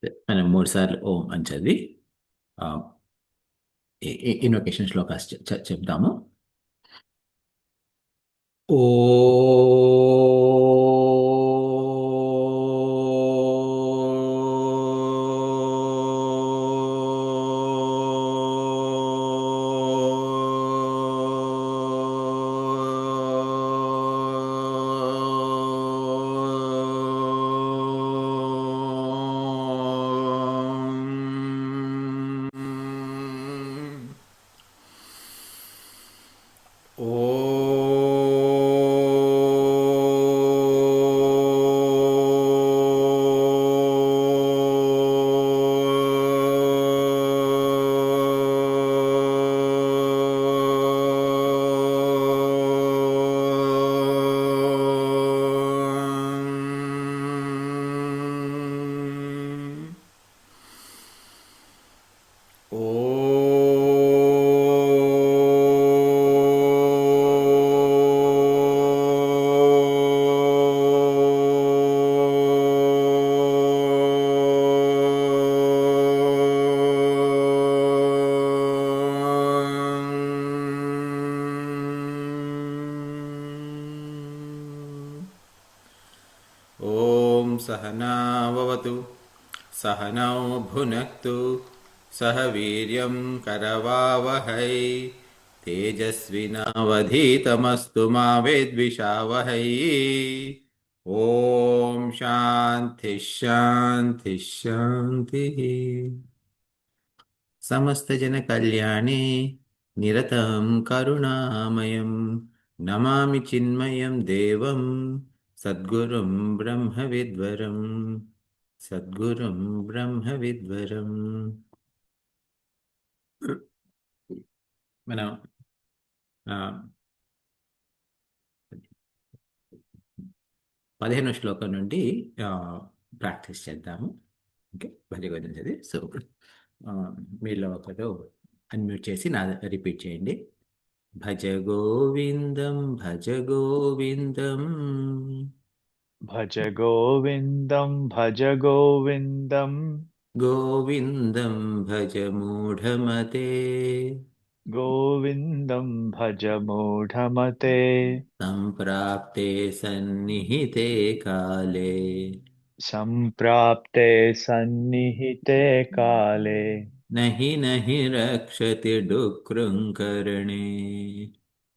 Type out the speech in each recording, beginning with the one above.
మనం మూడు సార్లు ఓం అని చదివి ఇన్వొకేషన్ శ్లోకాస్ చెప్దాము. ఓ सहनाववतु सहनौ भुनक्तु सह वीर्यं करवावहै तेजस्विनावधीतमस्तु मा विद्विषावहै। ॐ शान्ति शान्ति शान्तिः। समस्तजनकल्याणे निरतं करुणामयं नमामि चिन्मयं देवं सद्गुरुं ब्रह्मविद्वरं सद्गुरुं ब्रह्मविद्वरं। మనం ఆ, 15వ శ్లోకం నుండి ప్రాక్టీస్ చేద్దాము. ఓకే, భజగోవిందం చదివి. సో మీలో ఒకరు అన్మ్యూట్ చేసి నా రిపీట్ చేయండి. భజ గోవిందం భజ గోవిందం భజ గోవిందం భజ గోవిందం గోవిందం భజ మూఢమతే గోవిందం భజ మూఢమతే సంప్రాప్తే సన్నిహితే కాలే సంప్రాప్తే సన్నిహితే కాలే నహి నహి రక్షతి డుక్రుంకరణే.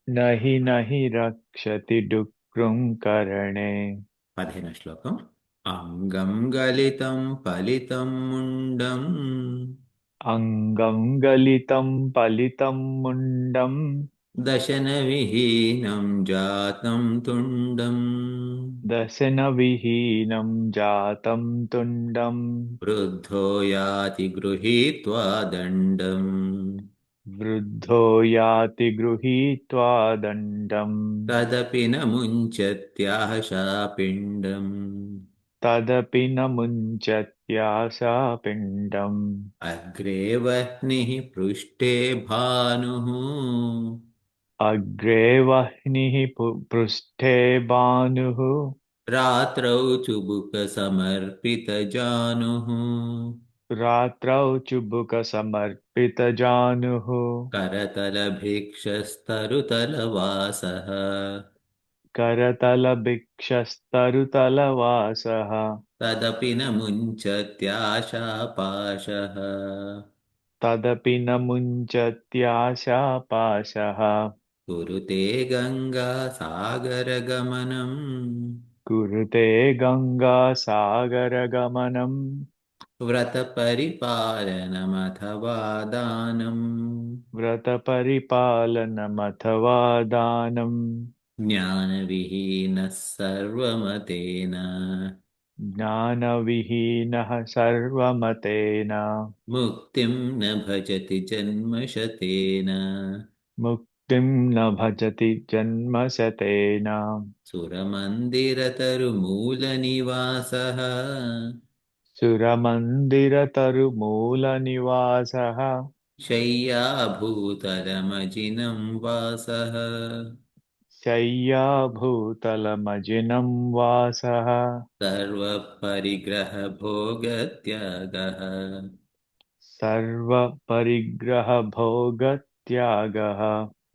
నహి నహి రక్షతి డుక్రుం కరణే. 15వ శ్లోకం. అంగం గలితం ఫలితం ముండం అంగం గలితం పలితం ముండం దశన విహీనం జాతం తుండం దశన విహీనం జాతం తుండం వృద్ధో యాతి గృహీత్వా దండం వృద్ధో యాతి గృహీత్వా దండం తదపి న ముంచత్యాశాపిండం తదపి న ముంచత్యాశా పిండం. అగ్రే వహ్నిః పృష్ఠే భానుః అగ్రే వహ్నిః పృష్ఠే భానుః రాత్రౌ చుబుక సమర్పిత జానుః రాత్రౌ చుబుక సమర్పిత జానుః కరతల భిక్షస్తరుతల వాసః కరతల భిక్షస్తరుతల వాసః తదపి న ముంచత్యాశాపాశః తదపి న ముంచత్యాశా పాశః. కురుతే గంగా సాగర గమనం కురుతే గంగా సాగర గమనం వ్రత పరిపాలనమథవా దానం వ్రత పరిపాలనమథవా దానం జ్ఞాన విహీనః సర్వమతేన జ్ఞానవిహీనః సర్వమతేన ముక్తిం న భజతి జన్మశతేన ముక్తిం న భజతి జన్మశతేన. సురమందిరతరుమూల నివాసః సురమందిరతరుమూల నివాసః శయ్యాభూతలమజినం వాసః शय्याभूतलमजिनं वासः सर्वपरिग्रहभोगत्यागः सर्वपरिग्रहभोगत्यागः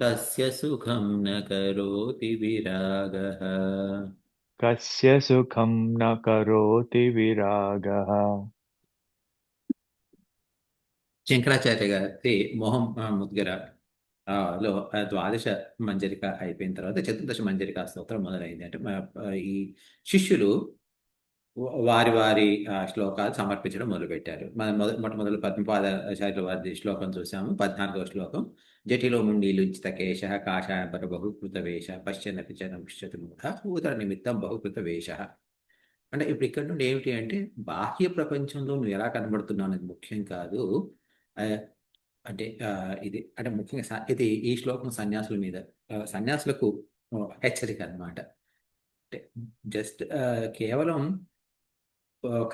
तस्य सुखं न करोति विरागः कस्य सुखं न करोति विरागः శంకరాచార్య గారి మోహం ముద్గర లో ద్వాదశ మంజరిక అయిపోయిన తర్వాత చతుర్దశ మంజరికా స్తోత్రం మొదలైంది. అంటే ఈ శిష్యులు వారి వారి శ్లోకాలు సమర్పించడం మొదలుపెట్టారు. మనం మొట్టమొదలు పద్మపాదాచార్యుల వారి శ్లోకం చూసాము. 14వ శ్లోకం. జటిలో ముండీలుంచిత కేశ కాషాయంబర బహుకృత వేష పశ్చన్నపి చ నవిష్యతి మూఢ ఊదర నిమిత్తం బహుకృత వేష. అంటే ఇప్పుడు ఇక్కడ నుండి ఏమిటి అంటే బాహ్య ప్రపంచంలో నువ్వు ఎలా కనబడుతున్నావు అనేది ముఖ్యం కాదు. ఆ, అంటే ఇది అంటే ముఖ్యంగా ఇది ఈ శ్లోకం సన్యాసుల మీద, సన్యాసులకు హెచ్చరిక అన్నమాట. అంటే జస్ట్ కేవలం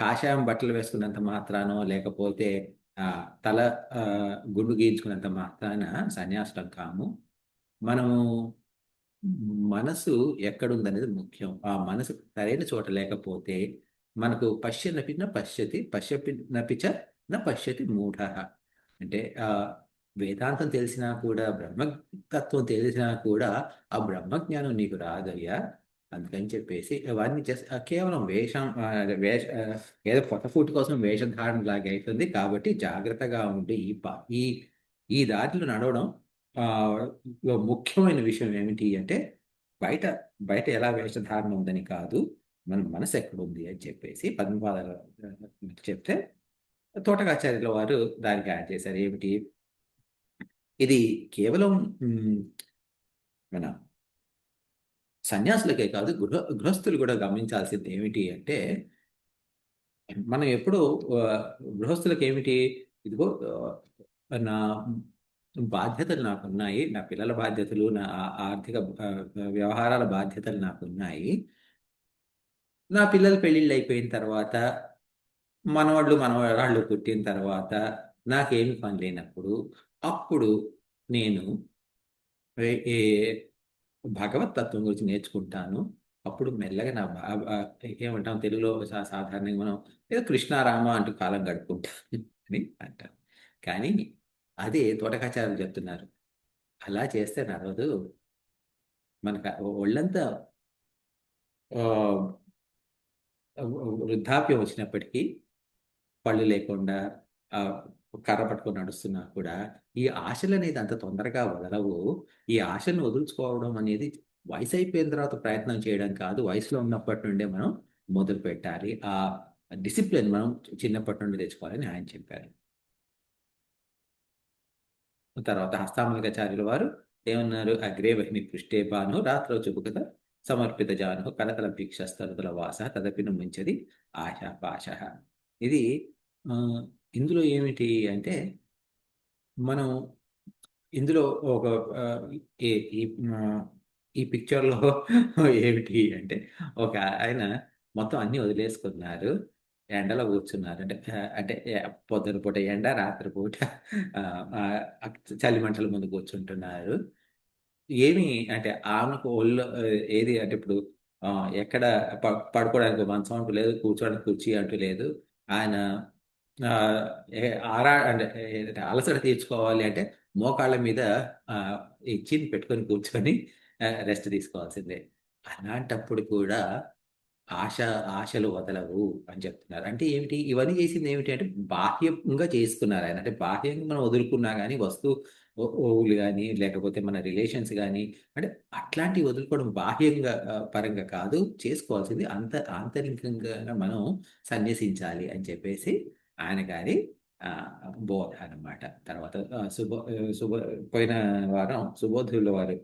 కాషాయం బట్టలు వేసుకున్నంత మాత్రానో లేకపోతే ఆ, తల ఆ, గుండు గీయించుకున్నంత మాత్రాన సన్యాసులం కాము. మనము మనసు ఎక్కడుందనేది ముఖ్యం. ఆ మనసు సరైన చోట లేకపోతే మనకు పశ్యన్నపి న పశ్యతి పశ్యన్నపి చ న పశ్యతి మూఢ. అంటే వేదాంతం తెలిసినా కూడా బ్రహ్మతత్వం తెలిసినా కూడా ఆ బ్రహ్మజ్ఞానం నీకు రాదయ్యా. అందుకని చెప్పేసి అవన్నీ కేవలం వేషం ఏదో కొత్త ఫుడ్ కోసం వేషధారణ లాగా అవుతుంది. కాబట్టి జాగ్రత్తగా ఉండి ఈ ఈ దారిలో నడవడం ఆ, లో ముఖ్యమైన విషయం ఏమిటి అంటే బయట బయట ఎలా వేషధారణ ఉందని కాదు, మన మనసు ఎక్కడుంది అని చెప్పేసి పద్మపాదాలు చెప్తే తోటకాచార్యుల వారు దానికి యాడ్ చేశారు. ఏమిటి ఇది కేవలం మన సన్యాసులకే కాదు, గృహస్థులు కూడా గమనించాల్సింది ఏమిటి అంటే మనం ఎప్పుడు గృహస్థులకు ఏమిటి, ఇదిగో నా బాధ్యతలు నాకున్నాయి, నా పిల్లల బాధ్యతలు, నా ఆర్థిక వ్యవహారాల బాధ్యతలు నాకున్నాయి. నా పిల్లల పెళ్ళిళ్ళు అయిపోయిన తర్వాత, మనవాళ్ళు మనవరాళ్ళు పుట్టిన తర్వాత నాకేమి పని లేనప్పుడు అప్పుడు నేను ఏ భగవత్ తత్వం గురించి నేర్చుకుంటాను. అప్పుడు మెల్లగా నా ఏమంటాం తెలుగులో సాధారణంగా మనం ఏదో కృష్ణారామ అంటూ కాలం గడుపుకుంటాను అని అంటాం. కానీ అదే తోటకాచార్యులు చెప్తున్నారు, అలా చేస్తే నడవదు. మనకు ఒళ్ళంతా వృద్ధాప్యం వచ్చినప్పటికీ పళ్ళు లేకుండా ఆ, కర్ర పట్టుకొని నడుస్తున్నా కూడా ఈ ఆశలు అనేది అంత తొందరగా వదలవు. ఈ ఆశను వదులుచుకోవడం అనేది వయసు అయిపోయిన తర్వాత ప్రయత్నం చేయడం కాదు, వయసులో ఉన్నప్పటి నుండే మనం మొదలు పెట్టాలి. ఆ డిసిప్లిన్ మనం చిన్నప్పటి నుండి తెచ్చుకోవాలని ఆయన చెప్పారు. తర్వాత హస్తామలికాచార్యుల వారు ఏమన్నారు, అగ్రే వహిని పృష్ఠే భాను రాత్రో చుబుకత సమర్పిత జాను కలతల భిక్షస్తరుతుల వాస తదపిను మించది ఆశ పాశ. ఇది ఆ, ఇందులో ఏమిటి అంటే మనం ఇందులో ఒక ఆ, ఈ ఈ ఆ, ఈ పిక్చర్లో ఏమిటి అంటే ఒక ఆయన మొత్తం అన్ని వదిలేసుకున్నారు, ఎండలో కూర్చున్నారు. అంటే పొద్దున పూట ఎండ, రాత్రి పూట ఆ, ఆ, చలి మంటల ముందు కూర్చుంటున్నారు. ఏమి అంటే ఆమెకు ఒళ్ళు ఏది అంటే ఇప్పుడు ఆ, ఎక్కడ పడుకోవడానికి మంచం అంటూ లేదు, కూర్చోడానికి కుర్చీ అంటూ లేదు. ఆయన ఆ, అంటే అలసట తీర్చుకోవాలి అంటే మోకాళ్ళ మీద ఆ, ఈ చిన్ పెట్టుకొని కూర్చొని రెస్ట్ తీసుకోవాల్సిందే. అలాంటప్పుడు కూడా ఆశ ఆశలు వదలవు అని చెప్తున్నారు. అంటే ఏమిటి ఇవన్నీ చేసింది ఏమిటి అంటే బాహ్యంగా చేసుకున్నారు ఆయన. అంటే బాహ్యంగా మనం వదులుకున్నా కానీ ఓవులు కానీ లేకపోతే మన రిలేషన్స్ కానీ అంటే అట్లాంటివి వదులుకోవడం బాహ్యంగా పరంగా కాదు, చేసుకోవాల్సింది ఆంతరికంగా మనం సన్యసించాలి అని చెప్పేసి ఆయన గారి ఆ, బోధ అన్నమాట. తర్వాత పోయిన వారం సుబోధుల వారు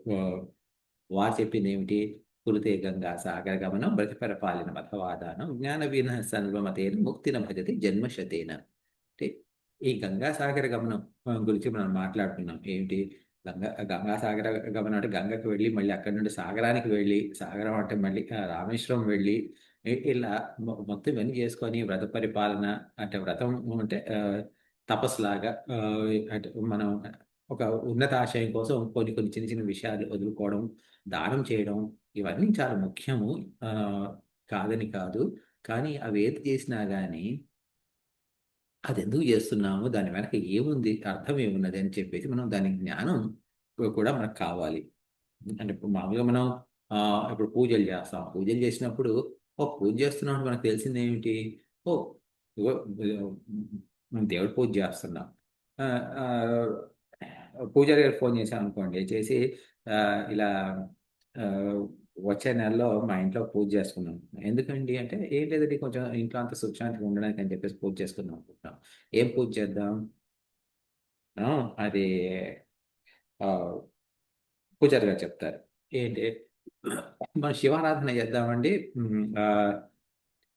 వారు చెప్పింది ఏమిటి, కురుతే గంగా సాగర గమనం ప్రతిపరపాలిన మతవాదానం జ్ఞాన వీన సర్వమతేన ముక్తిన భజతి జన్మశతేన. అంటే ఈ గంగా సాగర గమనం గురించి మనం మాట్లాడుకున్నాం. ఏమిటి గంగా సాగర గమనం అంటే గంగకు వెళ్ళి మళ్ళీ అక్కడి నుండి సాగరానికి వెళ్ళి, సాగరం అంటే మళ్ళీ రామేశ్వరం వెళ్ళి ఇలా మొత్తం ఇవన్నీ చేసుకొని వ్రత పరిపాలన అంటే వ్రతం అంటే తపస్సులాగా అంటే మనం ఒక ఉన్నత ఆశయం కోసం కొన్ని కొన్ని చిన్న చిన్న విషయాలు వదులుకోవడం, దానం చేయడం ఇవన్నీ చాలా ముఖ్యము. కాదని కాదు. కానీ అవి ఏది చేసినా గానీ అది ఎందుకు చేస్తున్నాము? దాని వెనక ఏముంది? అర్థం ఏమున్నది? అని చెప్పేసి మనం దాని జ్ఞానం కూడా మనకు కావాలి. అంటే ఇప్పుడు మామూలుగా మనం ఇప్పుడు పూజలు చేస్తాం. పూజలు చేసినప్పుడు పూజ చేస్తున్నాం మనకు తెలిసింది ఏమిటి? ఓ ఇగో మనం దేవుడి పూజ చేస్తున్నాం. ఆ, ఆ, పూజారి గారు ఫోన్ చేశాను అనుకోండి. చేసి ఇలా ఆ, వచ్చే నెలలో మా ఇంట్లో పూజ చేసుకున్నాం. ఎందుకండి అంటే ఏం లేదండి, కొంచెం ఇంట్లో అంత సుఖశాంతిగా ఉండడానికి అని చెప్పేసి పూజ చేసుకుందాం అనుకుంటున్నాం. ఏం పూజ చేద్దాం? ఆ, అది ఆ, పూజారి గారు చెప్తారు. ఏంటి, మనం శివారాధన చేద్దామండి.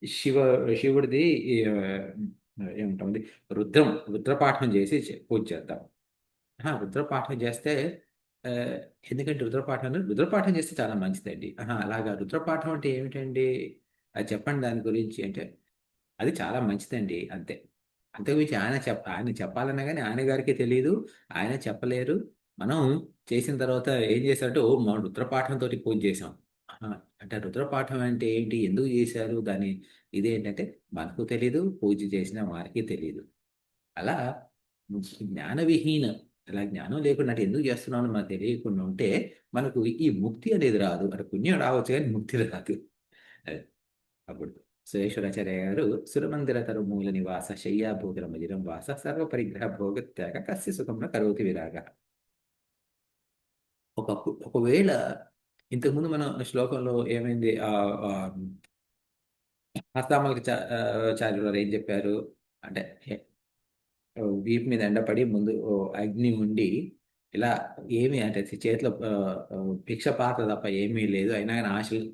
శివ శివుడిది ఈ, ఏముంటుంది, రుద్రపాఠం చేసి పూజ చేద్దాం. రుద్రపాఠం చేస్తే ఆ, ఎందుకంటే రుద్రపాఠం చేస్తే చాలా మంచిదండి. అలాగా రుద్రపాఠం అంటే ఏమిటండి? అది చెప్పండి దాని గురించి అంటే, అది చాలా మంచిదండి అంతే. అంతకుమించి ఆయన చెప్పాలన్నా కానీ ఆయన గారికి తెలియదు, ఆయన చెప్పలేరు. మనం చేసిన తర్వాత ఏం చేశారంటే, మనం రుద్రపాఠంతో పూజ చేసాం. ఆహా, అంటే రుద్రపాఠం అంటే ఏంటి, ఎందుకు చేశారు దాని, ఇదేంటంటే మనకు తెలీదు, పూజ చేసిన వారికి తెలియదు. అలా జ్ఞానవిహీన, అలా జ్ఞానం లేకుండా అంటే ఎందుకు చేస్తున్నామని మనకు తెలియకుండా ఉంటే మనకు ఈ ముక్తి అనేది రాదు. అంటే పుణ్యం రావచ్చు కానీ ముక్తి రాదు. అది. అప్పుడు సురేశ్వరాచార్య గారు సురమందిర తరు మూల నివాస శయ్యాభూతుల మజిరం వాస సర్వ పరిగ్రహ భోగ త్యాగ కస్య సుఖంన కరోతి విరాగ. ఒకవేళ ఇంతకుముందు మనం శ్లోకంలో ఏమైంది, హస్తామలకి చార్యులు వారు ఏం చెప్పారు అంటే, వీపు మీద ఎండపడి ముందు అగ్ని ఉండి ఇలా ఏమి అంటే చేతిలో భిక్ష పాత్ర తప్ప ఏమీ లేదు, అయినా కానీ ఆశలు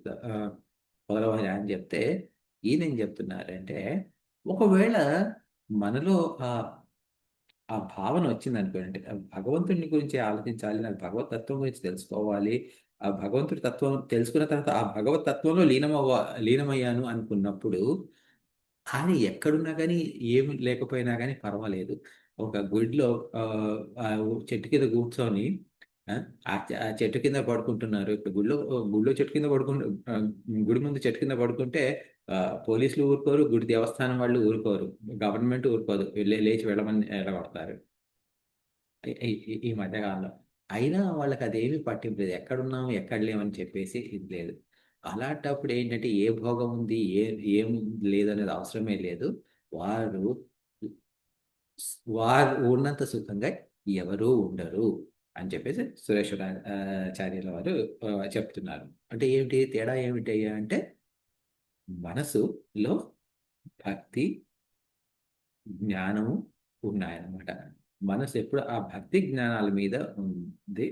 పొదలవాలి అని చెప్తే ఈయన ఏం చెప్తున్నారంటే, ఒకవేళ మనలో ఆ ఆ భావన వచ్చింది అనుకోండి, ఆ భగవంతుని గురించి ఆలోచించాలి, నాకు భగవత్ తత్వం గురించి తెలుసుకోవాలి, ఆ భగవంతుడి తత్వం తెలుసుకున్న తర్వాత ఆ భగవత్ తత్వంలో లీనమయ్యాను అనుకున్నప్పుడు ఆయన ఎక్కడున్నా కానీ ఏమి లేకపోయినా కానీ పర్వాలేదు. ఒక గుడిలో ఆ, ఆ చెట్టు కింద కూర్చొని ఆ ఆ చెట్టు కింద పడుకుంటున్నారు. ఇప్పుడు గుడిలో చెట్టు కింద గుడి ముందు చెట్టు కింద పడుకుంటే ఆ, పోలీసులు ఊరుకోరు, గుడి దేవస్థానం వాళ్ళు ఊరుకోరు, గవర్నమెంట్ ఊరుకోదు, లేచి వెళ్ళమని ఎలగొడతారు ఈ మధ్య కాలంలో. అయినా వాళ్ళకి అదేమి పట్టింపు లేదు, ఎక్కడున్నాము ఎక్కడ లేమని చెప్పేసి ఇది లేదు. అలాంటప్పుడు ఏంటంటే ఏ భోగం ఉంది, ఏం లేదు అనేది అవసరమే లేదు. వారు వారు ఉన్నంత సుఖంగా ఎవరూ ఉండరు అని చెప్పేసి సురేశ్వరాచార్యుల వారు చెప్తున్నారు. అంటే ఏమిటి తేడా, ఏమిటి అంటే మనసులో భక్తి జ్ఞానము ఉన్నాయన్నమాట. మనసు ఎప్పుడు ఆ భక్తి జ్ఞానాల మీద ఉంది,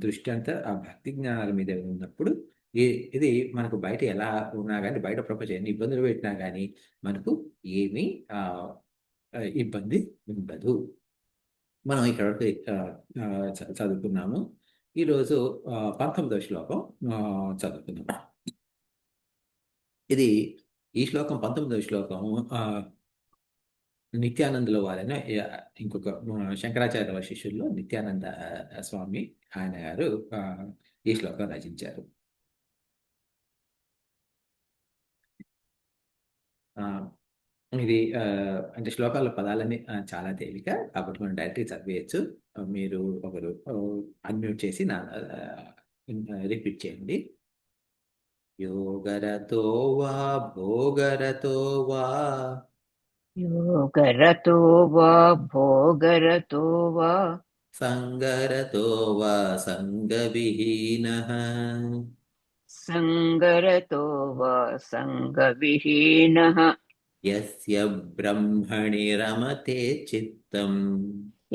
దృష్టి అంతా ఆ భక్తి జ్ఞానాల మీద ఉన్నప్పుడు ఇది మనకు బయట ఎలా ఉన్నా కానీ, బయట ప్రపంచం ఎన్ని ఇబ్బందులు పెట్టినా కానీ మనకు ఏమీ ఆ, ఇబ్బంది ఉండదు. మనం ఇక్కడ చదువుకున్నాము. ఈరోజు 19వ శ్లోకం చదువుకున్నాం. ఇది ఈ శ్లోకం 19వ శ్లోకం నిత్యానందుల వారైన ఇంకొక శంకరాచార్య వారి శిష్యుల్లో నిత్యానంద స్వామి ఆయన గారు ఈ శ్లోకం రచించారు. ఆ, ఇది అంటే శ్లోకాల పదాలన్నీ చాలా తేలిక కాబట్టి మనం డైరెక్ట్గా చదివేయచ్చు. మీరు ఒకరు అన్మ్యూట్ చేసి రిపీట్ చేయండి. యోగరతో వా భోగరతో వా योगरतो वा भोगरतो वा సంగరతో వా సంగవిహీనః सङ्गरतो वा सङ्गविहीनः యస్య బ్రహ్మణి రమతే చిత్తం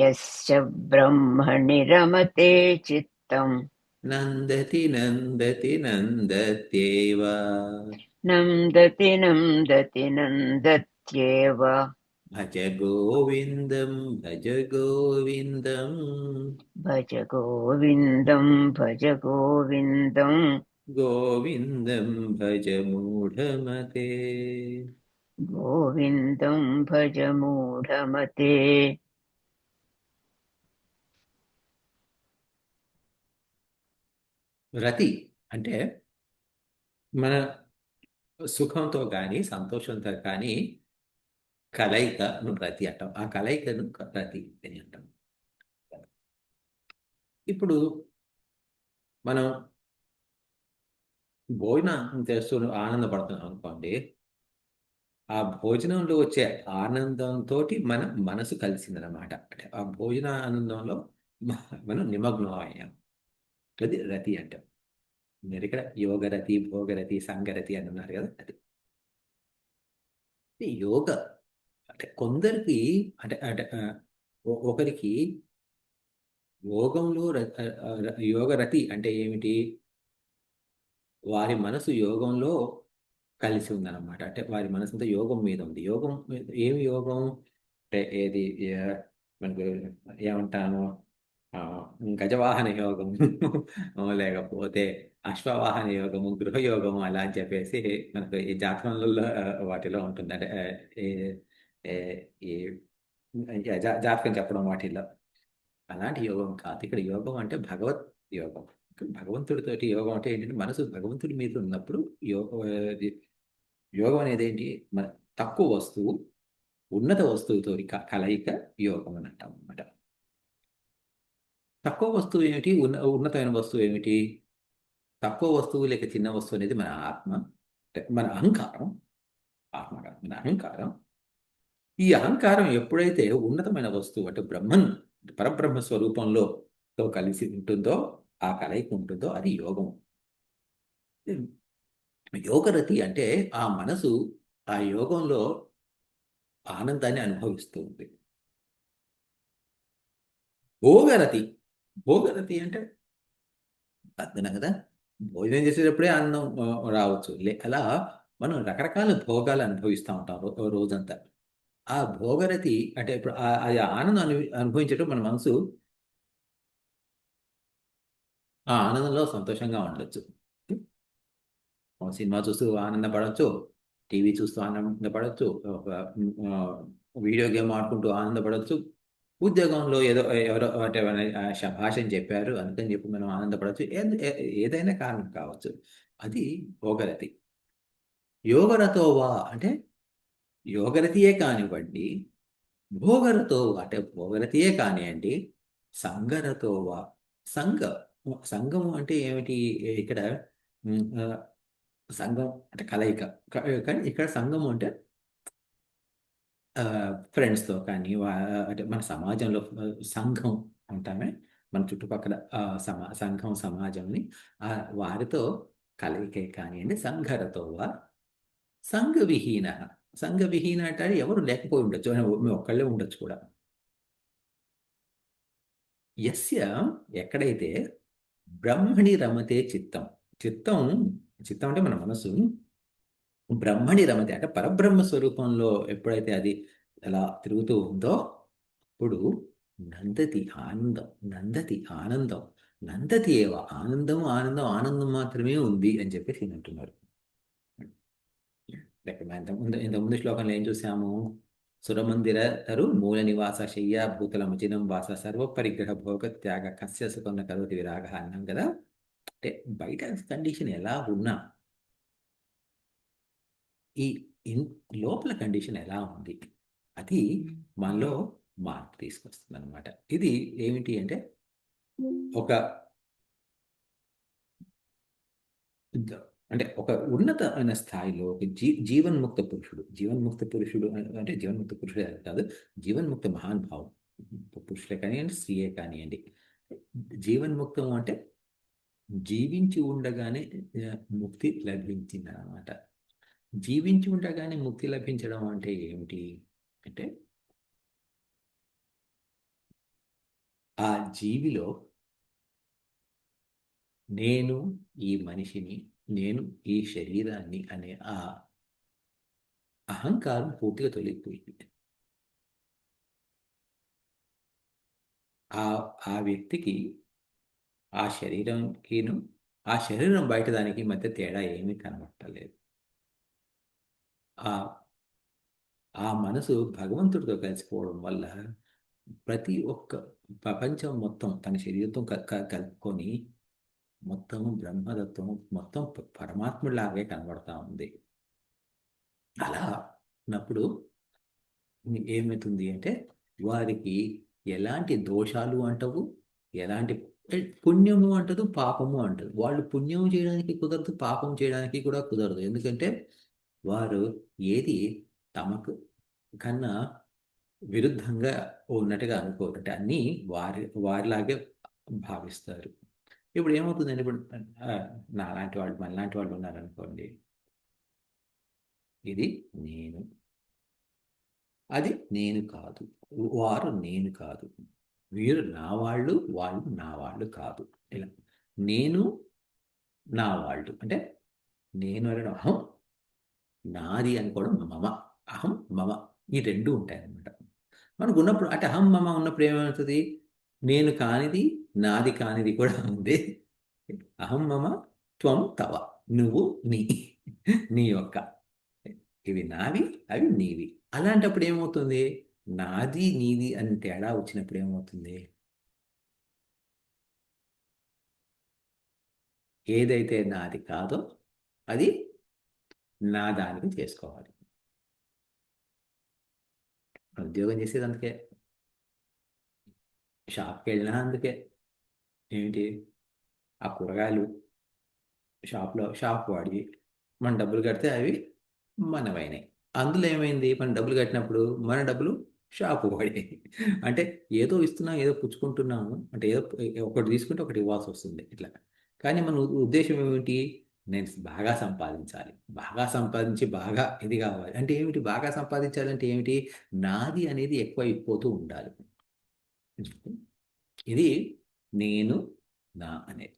यस्य ब्रह्मणि रमते चित्तम् నందతి నందతి నందత్యేవ नन्दति नन्दति नन्दत्येव భజ గోవిందం భజ గోవిందం भज गोविन्दं भज गोविन्दं గోవిందం భజ మూఢమతే. गोविन्दं भज मूढमते. రతి అంటే మన సుఖంతో కానీ సంతోషంతో కానీ కలయికను రతి అంటాం. ఆ కలయికను రతి అని అంటాం. ఇప్పుడు మనం భోజనం చేస్తూ ఆనందపడుతున్నాం అనుకోండి, ఆ భోజనంలో వచ్చే ఆనందంతో మన మనసు కలిసిందనమాట. అంటే ఆ భోజన ఆనందంలో మనం నిమగ్నం అయ్యాం. అది రతి అంటాం. మీరు ఇక్కడ యోగరతి, భోగరతి, సంగరతి అని ఉన్నారు కదా, అది ఈ యోగ. అంటే కొందరికి అంటే అంటే ఒకరికి యోగంలో యోగరతి అంటే ఏమిటి? వారి మనసు యోగంలో కలిసి ఉందన్నమాట. అంటే వారి మనసంతా యోగం మీద ఉంది. యోగం ఏమి యోగం అంటే ఏది మనకు ఏమంటాను, ఆ, గజవాహన యోగం లేకపోతే అశ్వవాహన యోగము, గృహయోగము అలా అని చెప్పేసి మనకు ఈ జాతకంలో వాటిలో ఉంటుంది. అంటే ఏ- ఏ- ఈ జాతకం చెప్పడం వాటిల్లో అలాంటి యోగం కాదు. ఇక్కడ యోగం అంటే భగవత్ యోగం. భగవంతుడితోటి యోగం అంటే ఏంటంటే మనసు భగవంతుడి మీద ఉన్నప్పుడు ఇది యోగం అనేది ఏంటి? మన తక్కువ వస్తువు ఉన్నత వస్తువుతో కలయిక యోగం అని అంటాం అనమాట. తక్కువ వస్తువు ఏమిటి? ఉన్నతమైన వస్తువు ఏమిటి? తక్కువ వస్తువు లేక చిన్న వస్తువు అనేది మన ఆత్మ, అంటే మన అహంకారం. ఆత్మ కాదు, మన అహంకారం. ఈ అహంకారం ఎప్పుడైతే ఉన్నతమైన వస్తువు అంటే బ్రహ్మన్, పరబ్రహ్మ స్వరూపంలో తో కలిసి ఉంటుందో, ఆ కలయిక ఉంటుందో అది యోగం. యోగరతి అంటే ఆ మనసు ఆ యోగంలో ఆనందాన్ని అనుభవిస్తూ ఉంది. భోగరతి, భోగరతి అంటే అర్థం కదా, భోజనం చేసేటప్పుడే ఆనందం రావచ్చు. అలా మనం రకరకాల భోగాలు అనుభవిస్తూ ఉంటాం రోజంతా. ఆ భోగరతి అంటే ఇప్పుడు అది ఆనందం అనుభవించేటప్పుడు మన మనసు ఆ ఆనందంలో సంతోషంగా ఉండొచ్చు. సినిమా చూస్తూ ఆనందపడవచ్చు, టీవీ చూస్తూ ఆనందపడవచ్చు, వీడియో గేమ్ ఆడుకుంటూ ఆనందపడవచ్చు, ఉద్యోగంలో ఏదో ఎవరో అంటే భాషని చెప్పారు అందుకని చెప్పి మనం ఆనందపడవచ్చు. ఏదైనా కారణం కావచ్చు. అది భోగరతి. యోగరతోవా అంటే యోగరతియే కానివ్వండి, భోగరతో అంటే భోగరతియే కానివ్వండి, సంగరతోవా సంఘ సంఘము అంటే ఏమిటి ఇక్కడ? ఉమ్, ఆ, సంఘం అంటే కలయిక. కానీ ఇక్కడ సంఘము అంటే ఫ్రెండ్స్తో కానీ అంటే మన సమాజంలో సంఘం అంటామే, మన చుట్టుపక్కల సంఘం సమాజంని ఆ, వారితో కలయికే కానివ్వండి. సంఘరతోవా సంఘవిహీన. సంఘవిహీన అంటే ఎవరు లేకపోయి ఉండొచ్చు, మేము ఒక్కళ్ళే ఉండొచ్చు కూడా. యస్య ఎక్కడైతే బ్రహ్మణి రమతే చిత్తం. చిత్తం చిత్తం అంటే మన మనసు బ్రహ్మణి రమతే అంటే పరబ్రహ్మ స్వరూపంలో ఎప్పుడైతే అది అలా తిరుగుతూ ఉందో అప్పుడు నందతి ఆనందం, నందతి ఆనందం, నందతి ఏవ ఆనందం, ఆనందం, ఆనందం మాత్రమే ఉంది అని చెప్పేసి ఈయన అంటున్నారు. ఇంతకుముందు శ్లోకంలో ఏం చూసాము? సురమందిర తరు మూల నివాస శయ్యా భూతల ముచినం వాస సర్వ పరిగ్రహ భోగ త్యాగ కస్య సుఖం కరోతి విరాగ అన్నాం కదా. అంటే బయట కండిషన్ ఎలా ఉన్నా ఈ లోపల కండిషన్ ఎలా ఉంది అది మనలో మార్పు తీసుకొస్తుంది అనమాట. ఇది ఏమిటి అంటే ఒక అంటే ఒక ఉన్నతమైన స్థాయిలో ఒక జీవన్ముక్త పురుషుడు. జీవన్ముక్త పురుషుడు అంటే జీవన్ముక్త పురుషుడే కాదు, జీవన్ముక్త మహానుభావం. పురుషులే కానివ్వండి, స్త్రీయే కానివ్వండి. జీవన్ముక్తం అంటే జీవించి ఉండగానే ముక్తి లభించింది అన్నమాట. జీవించి ఉండగానే ముక్తి లభించడం అంటే ఏమిటి అంటే ఆ జీవిలో నేను ఈ మనిషిని, నేను ఈ శరీరాన్ని అనే ఆ అహంకారం పూర్తిగా తొలగిపోయింది. ఆ ఆ వ్యక్తికి ఆ శరీరంకిను ఆ శరీరం బయట దానికి మధ్య తేడా ఏమీ కనబట్టలేదు. ఆ ఆ మనసు భగవంతుడితో కలిసిపోవడం వల్ల ప్రతి ఒక్క ప్రపంచం మొత్తం తన శరీరంతో కలుపుకొని మొత్తం బ్రహ్మతత్వం మొత్తం పరమాత్ముడిలాగే కనబడతా ఉంది. అలా ఉన్నప్పుడు ఏమవుతుంది అంటే వారికి ఎలాంటి దోషాలు అంటవు, ఎలాంటి పుణ్యము అంటదు, పాపము అంటదు. వాళ్ళు పుణ్యం చేయడానికి కుదరదు, పాపం చేయడానికి కూడా కుదరదు. ఎందుకంటే వారు ఏది తమకు కన్నా విరుద్ధంగా ఉన్నట్టుగా అనుకోరు. అంటే అన్నీ వారిలాగే భావిస్తారు. ఇప్పుడు ఏమవుతుందండి, ఇప్పుడు నాలాంటి వాళ్ళు మనలాంటి వాళ్ళు ఉన్నారనుకోండి, ఇది నేను, అది నేను కాదు, వారు నేను కాదు, వీరు నా వాళ్ళు, వాళ్ళు నా వాళ్ళు కాదు. ఇలా నేను నా వాళ్ళు అంటే నేను అనడం అహం, నాది అనుకోవడం మమ. అహం మమ ఈ రెండు ఉంటాయన్నమాట. మనకు ఉన్నప్పుడు అంటే అహం మమ ఉన్నప్పుడు ఏమవుతుంది, నేను కానిది నాది కానిది కూడా ఉంది. అహం మమ త్వం తవ, నువ్వు నీ యొక్క, ఇవి నావి అవి నీవి. అలాంటప్పుడు ఏమవుతుంది, నాది నీది అని తేడా వచ్చినప్పుడు ఏమవుతుంది, ఏదైతే నాది కాదో అది నా దానికి చేసుకోవాలి. ఉద్యోగం చేసేది అందుకే, షాప్కి వెళ్ళినా అందుకే. ఏమిటి, ఆ కూరగాయలు షాప్ వాడి మన డబ్బులు కడితే అవి మనమైనాయి. అందులో ఏమైంది, మనం డబ్బులు కట్టినప్పుడు మన డబ్బులు షాపు వాడి. అంటే ఏదో ఇస్తున్నాం, ఏదో పుచ్చుకుంటున్నాము, అంటే ఏదో ఒకటి తీసుకుంటే ఒకటి ఇవ్వాల్సి వస్తుంది ఇట్లా. కానీ మన ఉద్దేశం ఏమిటి, నేను బాగా సంపాదించాలి, బాగా సంపాదించి బాగా ఇది కావాలి. అంటే ఏమిటి, బాగా సంపాదించాలంటే ఏమిటి, నాది అనేది ఎక్కువ అయిపోతూ ఉండాలి. ఇది నేను నా అనేది.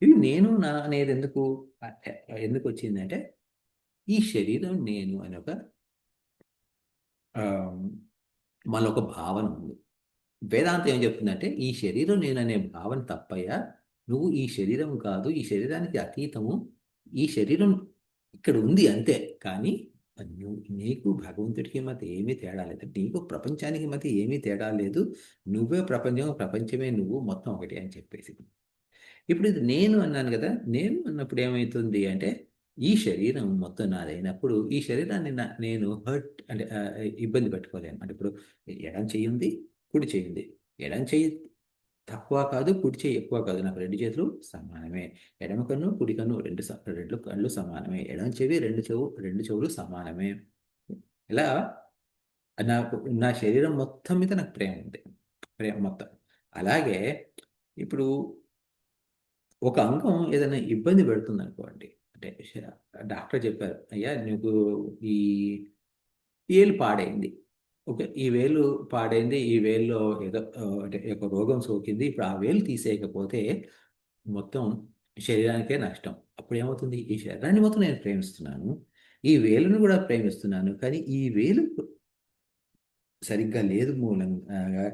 ఇది నేను నా అనేది ఎందుకు వచ్చిందంటే, ఈ శరీరం నేను అనే మనలో ఒక భావన ఉంది. వేదాంతం ఏం చెప్తుందంటే, ఈ శరీరం నేను అనే భావన తప్పయ్యా, నువ్వు ఈ శరీరం కాదు, ఈ శరీరానికి అతీతము, ఈ శరీరం ఇక్కడ ఉంది అంతే. కానీ నీకు భగవంతుడికి మధ్య ఏమీ తేడా లేదు, నీకు ప్రపంచానికి మధ్య ఏమీ తేడా లేదు, నువ్వే ప్రపంచం, ప్రపంచమే నువ్వు, మొత్తం ఒకటి అని చెప్పేసి. ఇప్పుడు ఇది నేను అన్నాను కదా, నేను అన్నప్పుడు ఏమవుతుంది అంటే, ఈ శరీరం మొత్తం నాదైనప్పుడు ఈ శరీరాన్ని నేను హర్ట్ అంటే ఇబ్బంది పెట్టుకోలేను. అంటే ఇప్పుడు ఎడం చెయ్యి ఉంది, కుడి చెయ్యి ఉంది. ఎడం చెయ్యి తక్కువ కాదు, కుడి చెయ్యి ఎక్కువ కాదు, నాకు రెండు చేతులు సమానమే. ఎడమ కన్ను కుడి కన్ను రెండు కళ్ళు సమానమే. ఎడమ చెవి రెండు చెవులు సమానమే. ఇలా నాకు నా శరీరం మొత్తం మీద నాకు ప్రేమ ఉంది, ప్రేమ మొత్తం. అలాగే ఇప్పుడు ఒక అంగం ఏదైనా ఇబ్బంది పెడుతుంది అనుకోండి, అంటే డాక్టర్ చెప్పారు, అయ్యా నీకు ఈ వేలు పాడైంది, ఓకే, ఈ వేలు పాడైంది, ఈ వేలులో ఏదో అంటే ఒక రోగం సోకింది, ఇప్పుడు ఆ వేలు తీసేయకపోతే మొత్తం శరీరానికే నష్టం. అప్పుడు ఏమవుతుంది, ఈ శరీరాన్ని మొత్తం నేను ప్రేమిస్తున్నాను, ఈ వేలును కూడా ప్రేమిస్తున్నాను, కానీ ఈ వేలు సరిగ్గా లేదు మూలంగా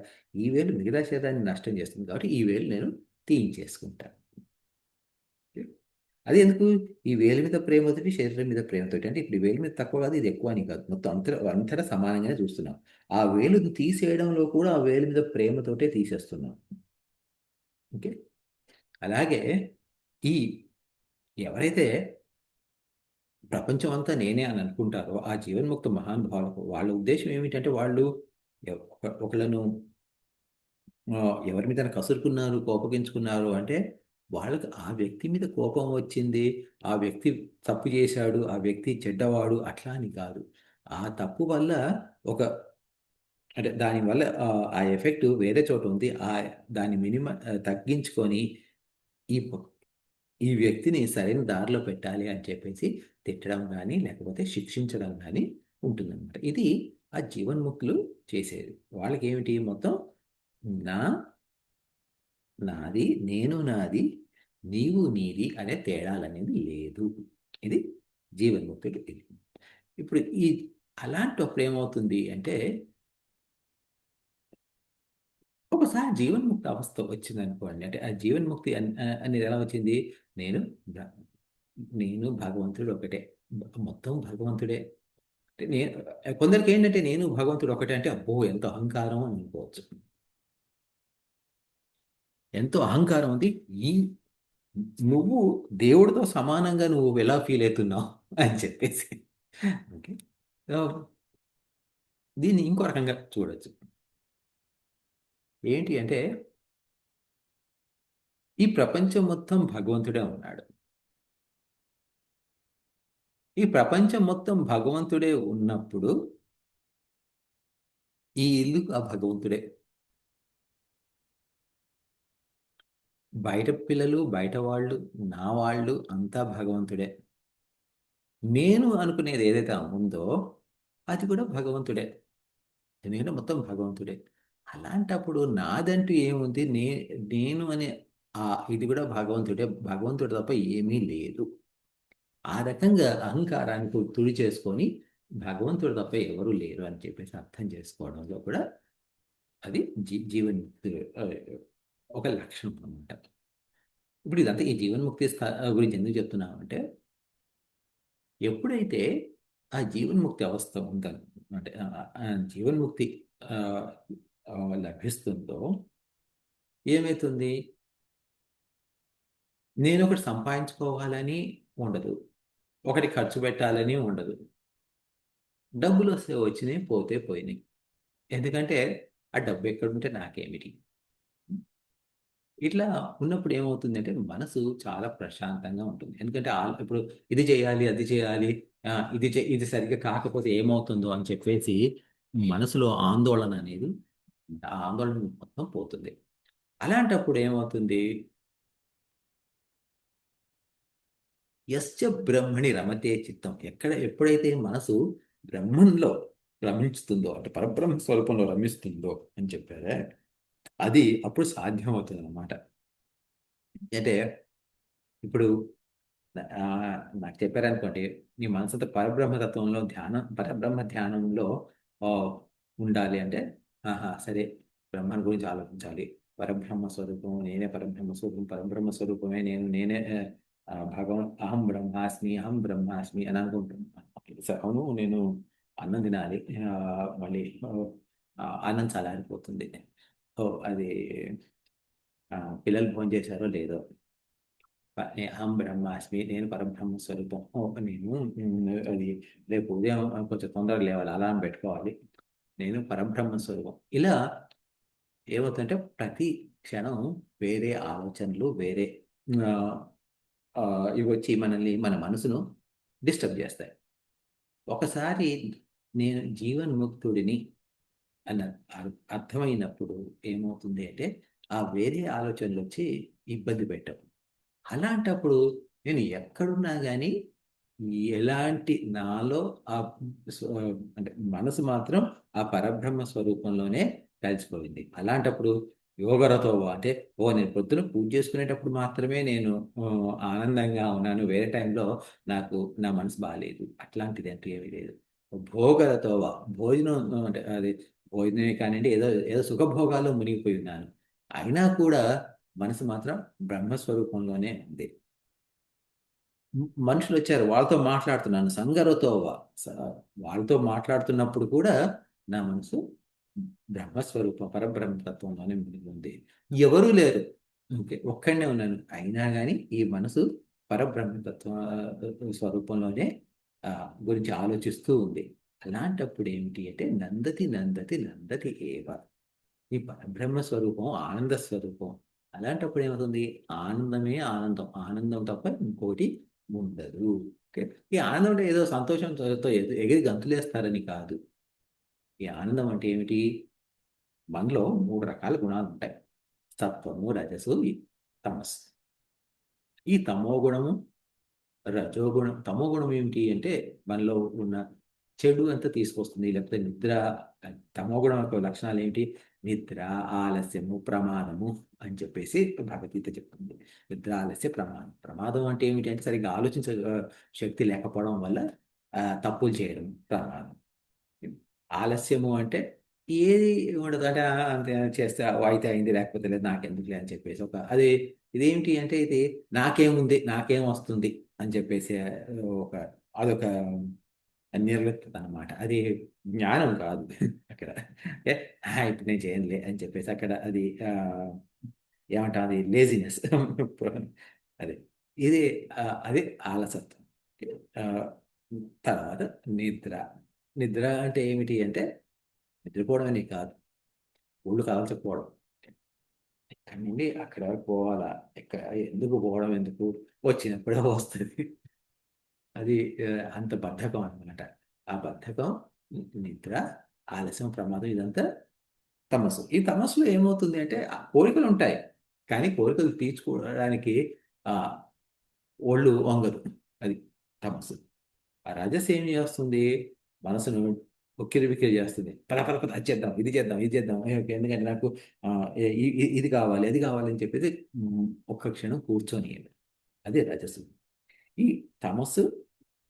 ఈ వేలు మిగతా శరీరాన్ని నష్టం చేస్తుంది, కాబట్టి ఈ వేలు నేను తీయించేసుకుంటాను. అది ఎందుకు, ఈ వేలు మీద ప్రేమతోటి శరీరం మీద ప్రేమతోటి. అంటే ఇప్పుడు ఈ వేలు మీద తక్కువ కాదు, ఇది ఎక్కువ అని కాదు, మొత్తం అంతటా సమానంగానే చూస్తున్నాం. ఆ వేలును తీసేయడంలో కూడా ఆ వేలు మీద ప్రేమతోటే తీసేస్తున్నాం. ఓకే, అలాగే ఈ ఎవరైతే ప్రపంచం అంతా నేనే అని అనుకుంటారో ఆ జీవన్ముక్త మహానుభావులకు వాళ్ళ ఉద్దేశం ఏమిటంటే, వాళ్ళు ఒకళ్ళను ఎవరి మీద కసురుకున్నారు, కోపగించుకున్నారు అంటే వాళ్ళకి ఆ వ్యక్తి మీద కోపం వచ్చింది, ఆ వ్యక్తి తప్పు చేశాడు, ఆ వ్యక్తి చెడ్డవాడు అట్లా అని కాదు. ఆ తప్పు వల్ల అంటే దానివల్ల ఆ ఎఫెక్ట్ వేరే చోట ఉంది, దాని మినిమం తగ్గించుకొని ఈ ఈ వ్యక్తిని సరైన దారిలో పెట్టాలి అని చెప్పేసి తిట్టడం కానీ లేకపోతే శిక్షించడం కానీ ఉంటుందన్నమాట. ఇది ఆ జీవన్ముక్తులు చేసేది. వాళ్ళకి ఏమిటి, మొత్తం నాది, నేను నాది, నీవు నీది అనే తేడాలనేది లేదు. ఇది జీవన్ముక్తుడు. ఇది ఇప్పుడు అలాంటప్పుడు ఏమవుతుంది అంటే, ఒకసారి జీవన్ముక్తి అవస్థ వచ్చింది అనుకోండి, అంటే ఆ జీవన్ముక్తి అనేది ఎలా వచ్చింది, నేను భగవంతుడు ఒకటే, మొత్తం భగవంతుడే. అంటే కొందరికి ఏంటంటే నేను భగవంతుడు ఒకటే అంటే అబ్బో ఎంత అహంకారం అని అనుకోవచ్చు. ఎంతో అహంకారం ఉంది. నువ్వు దేవుడితో సమానంగా నువ్వు ఎలా ఫీల్ అవుతున్నావు అని చెప్పేసి. ఓకే. సో, దీన్ని ఇంకో రకంగా చూడొచ్చు. ఏంటి అంటే ఈ ప్రపంచం మొత్తం భగవంతుడే ఉన్నాడు. ఈ ప్రపంచం మొత్తం భగవంతుడే ఉన్నప్పుడు ఈ ఇల్లు ఆ భగవంతుడే. బయట పిల్లలు, బయట వాళ్ళు, నా వాళ్ళు అంతా భగవంతుడే. నేను అనుకునేది ఏదైతే ఉందో అది కూడా భగవంతుడే. ఎందుకంటే మొత్తం భగవంతుడే. అలాంటప్పుడు నాదంటూ ఏముంది? నేను అనే ఇది కూడా భగవంతుడే. భగవంతుడు తప్ప ఏమీ లేదు. ఆ రకంగా అహంకారాన్ని తుడి చేసుకొని భగవంతుడు తప్ప ఎవరు లేరు అని చెప్పేసి అర్థం చేసుకోవడంలో కూడా అది జీవన్ముక్తి ఆ, ఒక లక్షణం అనమాట. ఇప్పుడు ఇదంతా ఈ జీవన్ముక్తి గురించి ఎందుకు చెప్తున్నామంటే ఎప్పుడైతే ఆ జీవన్ముక్తి అవస్థ ఉందని అంటే ఆ జీవన్ముక్తి ఆ, ఆ, లభిస్తుందో ఏమవుతుంది? నేను ఒకటి సంపాదించుకోవాలని ఉండదు, ఒకటి ఖర్చు పెట్టాలని ఉండదు. డబ్బులు వస్తే వచ్చినాయి, పోతే పోయినాయి. ఎందుకంటే ఆ డబ్బు ఎక్కడుంటే నాకేమిటి? ఇట్లా ఉన్నప్పుడు ఏమవుతుందంటే మనసు చాలా ప్రశాంతంగా ఉంటుంది. ఎందుకంటే ఇప్పుడు ఇది చేయాలి, అది చేయాలి, ఇది సరిగ్గా కాకపోతే ఏమవుతుందో అని చెప్పేసి మనసులో ఆందోళన అనేది, ఆ ఆందోళన మొత్తం పోతుంది. అలాంటప్పుడు ఏమవుతుంది? యశ్చ బ్రహ్మణి రమతే చిత్తం. ఎప్పుడైతే మనసు బ్రహ్మంలో రమిస్తుందో అంటే పరబ్రహ్మ స్వరూపంలో రమిస్తుందో అని చెప్పారే, అది అప్పుడు సాధ్యమవుతుంది అన్నమాట. అంటే ఇప్పుడు ఆ, నాకు చెప్పారనుకోండి, నీ మనసంతా పరబ్రహ్మతత్వంలో పరబ్రహ్మ ధ్యానంలో ఆ, ఉండాలి అంటే, ఆహా సరే, బ్రహ్మను గురించి ఆలోచించాలి. పరబ్రహ్మ స్వరూపం నేనే, పరబ్రహ్మ స్వరూపం పరబ్రహ్మ స్వరూపమే నేనే అహం బ్రహ్మాస్మి అని అనుకుంటున్నాను. సరే, అవును, నేను అన్నం తినాలి, మళ్ళీ అన్నం చల్లారిపోతుంది. ఓ అది పిల్లలు భోజనం చేశారో లేదో, అహం బ్రహ్మాస్మి, నేను పరబ్రహ్మ స్వరూపం. నేను అది రేపు ఉదయం కొంచెం తొందరగా లేవాలి, అలారం పెట్టుకోవాలి, నేను పరబ్రహ్మ స్వరూపం. ఇలా ఏమవుతుందంటే ప్రతి క్షణం వేరే ఆలోచనలు, వేరే ఆ, ఆ, ఇవి వచ్చి మన మనసును డిస్టర్బ్ చేస్తాయి. ఒకసారి నేను జీవన్ముక్తుడిని అన్న అర్థమైనప్పుడు ఏమవుతుంది అంటే ఆ వేరే ఆలోచనలు వచ్చి ఇబ్బంది పెట్టవు. అలాంటప్పుడు నేను ఎక్కడున్నా కానీ ఎలాంటి నాలో ఆ అంటే మనసు మాత్రం ఆ పరబ్రహ్మ స్వరూపంలోనే కలిసిపోయింది. అలాంటప్పుడు యోగరతోవా అంటే నేను పొద్దున పూజ చేసుకునేటప్పుడు మాత్రమే నేను ఆనందంగా ఉన్నాను, వేరే టైంలో నా మనసు బాగాలేదు, అట్లాంటిది అంటూ ఏమీ లేదు. భోగరతోవా, భోజనం అంటే అది భోజనమే కానివ్వండి, ఏదో ఏదో సుఖభోగాల్లో మునిగిపోయి ఉన్నాను, అయినా కూడా మనసు మాత్రం బ్రహ్మస్వరూపంలోనే ఉంది. మనుషులు వచ్చారు, వాళ్ళతో మాట్లాడుతున్నాను, స- వాళ్ళతో మాట్లాడుతున్నప్పుడు కూడా నా మనసు బ్రహ్మస్వరూపం పరబ్రహ్మతత్వంలోనే మునిగి ఉంది. ఎవరూ లేరు, ఓకే, ఒక్కడనే ఉన్నాను, అయినా కానీ ఈ మనసు పరబ్రహ్మతత్వ స్వరూపంలోనే ఆ, గురించి ఆలోచిస్తూ ఉంది. అలాంటప్పుడు ఏమిటి అంటే నందతి నందతి నందతి ఏవ. ఈ పరబ్రహ్మ స్వరూపం ఆనంద స్వరూపం. అలాంటప్పుడు ఏమవుతుంది? ఆనందమే ఆనందం, ఆనందం తప్ప ఇంకోటి ఉండదు. ఓకే, ఈ ఆనందం అంటే ఏదో సంతోషంతో ఎగిరి గంతులేస్తారని కాదు. ఈ ఆనందం అంటే ఏమిటి? మనలో 3 రకాల గుణాలు ఉంటాయి: సత్వము, రజసు, తమస్సు. ఈ తమో గుణము, రజోగుణం, తమో గుణం ఏమిటి అంటే మనలో ఉన్న చెడు అంతా తీసుకొస్తుంది. లేకపోతే నిద్ర. తమో గుణం యొక్క లక్షణాలు ఏమిటి? నిద్ర, ఆలస్యము, ప్రమాదము అని చెప్పేసి భగవద్గీత చెప్తుంది. నిద్ర, ఆలస్య, ప్రమాదం. ప్రమాదం అంటే ఏమిటి అంటే సరిగ్గా ఆలోచించ శక్తి లేకపోవడం వల్ల తప్పులు చేయడం ప్రమాదం. ఆలస్యము అంటే ఏది ఉండదు, అంటే అంతే చేస్తే అయితే అయింది, లేకపోతే లేదు, నాకెందుకులే అని చెప్పేసి అది ఇదేమిటి అంటే ఇది నాకేముంది, నాకేం వస్తుంది అని చెప్పేసి ఒక అదొక నిర్లిప్తత అనమాట. అది జ్ఞానం కాదు అక్కడ. ఏ, ఇప్పుడు నేను చేయనులే అని చెప్పేసి అక్కడ అది ఏమంటాం, అది లేజినెస్. అదే ఇది అది ఆలసత్వం. ఆ, తర్వాత నిద్ర. నిద్ర అంటే ఏమిటి అంటే నిద్రపోవడం అని కాదు, ఒళ్ళు కాల్చకపోవడం. ఇక్కడి నుండి అక్కడ వరకు పోవాలా, ఎక్కడ ఎందుకు పోవడం, ఎందుకు వచ్చినప్పుడే వస్తుంది. అది అంత బద్ధకం అన్నమాట. ఆ బద్ధకం, నిద్ర, ఆలస్యం, ప్రమాదం, ఇదంతా తమస్సు. ఈ తమస్సులో ఏమవుతుంది అంటే ఆ కోరికలు ఉంటాయి, కానీ కోరికలు తీర్చుకోవడానికి ఆ ఒళ్ళు వంగదు. అది తమస్సు. ఆ రజస్సు ఏం చేస్తుంది, మనసును ఉక్కిరి బిక్కిరి చేస్తుంది. పద పద పద, అది చేద్దాం, ఇది చేద్దాం, ఇది చేద్దాం, ఎందుకంటే నాకు ఆ, ఇది కావాలి, అది కావాలి అని చెప్పేసి ఒక్క క్షణం కూర్చొని. అది రజస్సు. ఈ తమస్సు,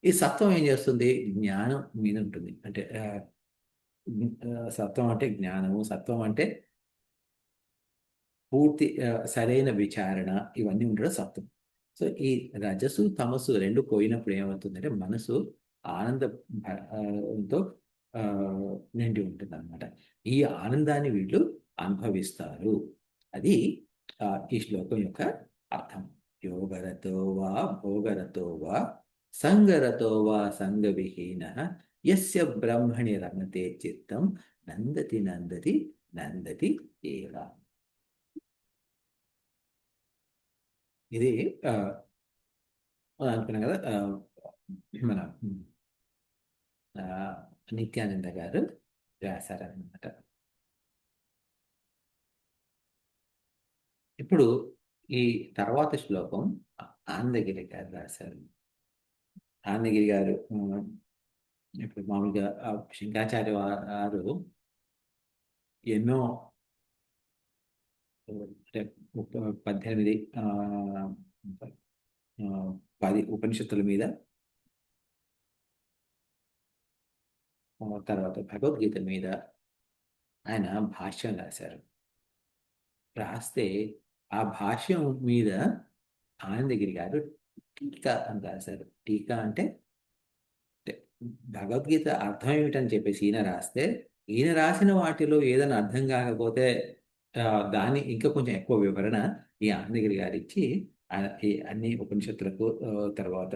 ఈ సత్వం ఏం చేస్తుంది, జ్ఞానం మీద ఉంటుంది. అంటే సత్వం అంటే జ్ఞానము, సత్వం అంటే పూర్తి సరైన విచారణ, ఇవన్నీ ఉండడం సత్వం. సో ఈ రజస్సు తమస్సు రెండు పోయినప్పుడు ఏమవుతుందంటే మనసు ఆనంద తో ఆ, నిండి ఉంటుంది అనమాట. ఈ ఆనందాన్ని వీళ్ళు అనుభవిస్తారు. అది ఈ శ్లోకం యొక్క అర్థం. యోగరతో వా భోగరతో వా సంగరతో వా సంగవిహీన యస్య బ్రహ్మణి రమతే చిత్తం నందతి నందతి నందతి ఏవ. ఇది అనుకున్నాం కదా, మన ఆ, నిత్యానంద గారు రాశారనమాట. ఇప్పుడు ఈ తర్వాత శ్లోకం ఆనందగిరి గారు రాశారు. ఆనందగిరి గారు ఇప్పుడు మామూలుగా శంకరాచార్య వారు ఎన్నో అంటే 18 10 ఉపనిషత్తుల మీద, తర్వాత భగవద్గీత మీద ఆయన భాష్యం రాశారు. రాస్తే ఆ భాష్యం మీద ఆనందగిరి గారు టీకా అని రాశారు. టీకా అంటే భగవద్గీత అర్థం ఏమిటని చెప్పేసి ఈయన రాస్తే, ఈయన రాసిన వాటిలో ఏదైనా అర్థం కాకపోతే దాన్ని ఇంకా కొంచెం ఎక్కువ వివరణ ఈ ఆనందగిరి గారు ఇచ్చి ఈ అన్ని ఉపనిషత్తులకు తర్వాత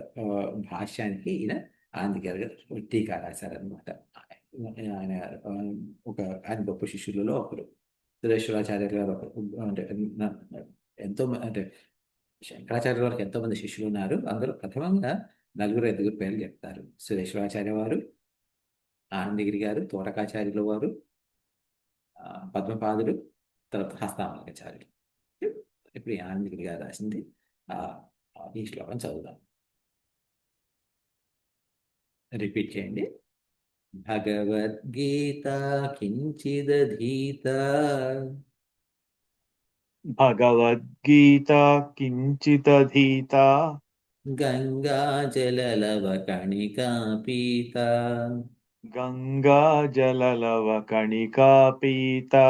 భాష్యానికి ఈయన ఆనందగిరి గారు టీకా రాశారనమాట. ఆయన ఆయన గొప్ప శిష్యులలో ఒకరు. సురేశ్వరాచార్య గారు ఒకరు. అంటే అంటే శంకరాచార్య వారికి ఎంతో మంది శిష్యులు ఉన్నారు. అందులో ప్రథమంగా 4-5 పేర్లు చెప్తారు. సురేశ్వరాచార్య వారు, ఆనందగిరి గారు, తోటకాచార్యుల వారు, పద్మపాదుడు, తర్వాత హస్తామలకాచార్యులు. ఇప్పుడు ఈ ఆనందగిరి గారు రాసింది ఈ శ్లోకం చదువుదాం. రిపీట్ చేయండి. భగవద్గీత కించిదధీత భగవద్గీత కించిదధీతా గంగాజలలవకణికా పీత గంగాజలలవకణికా పీతా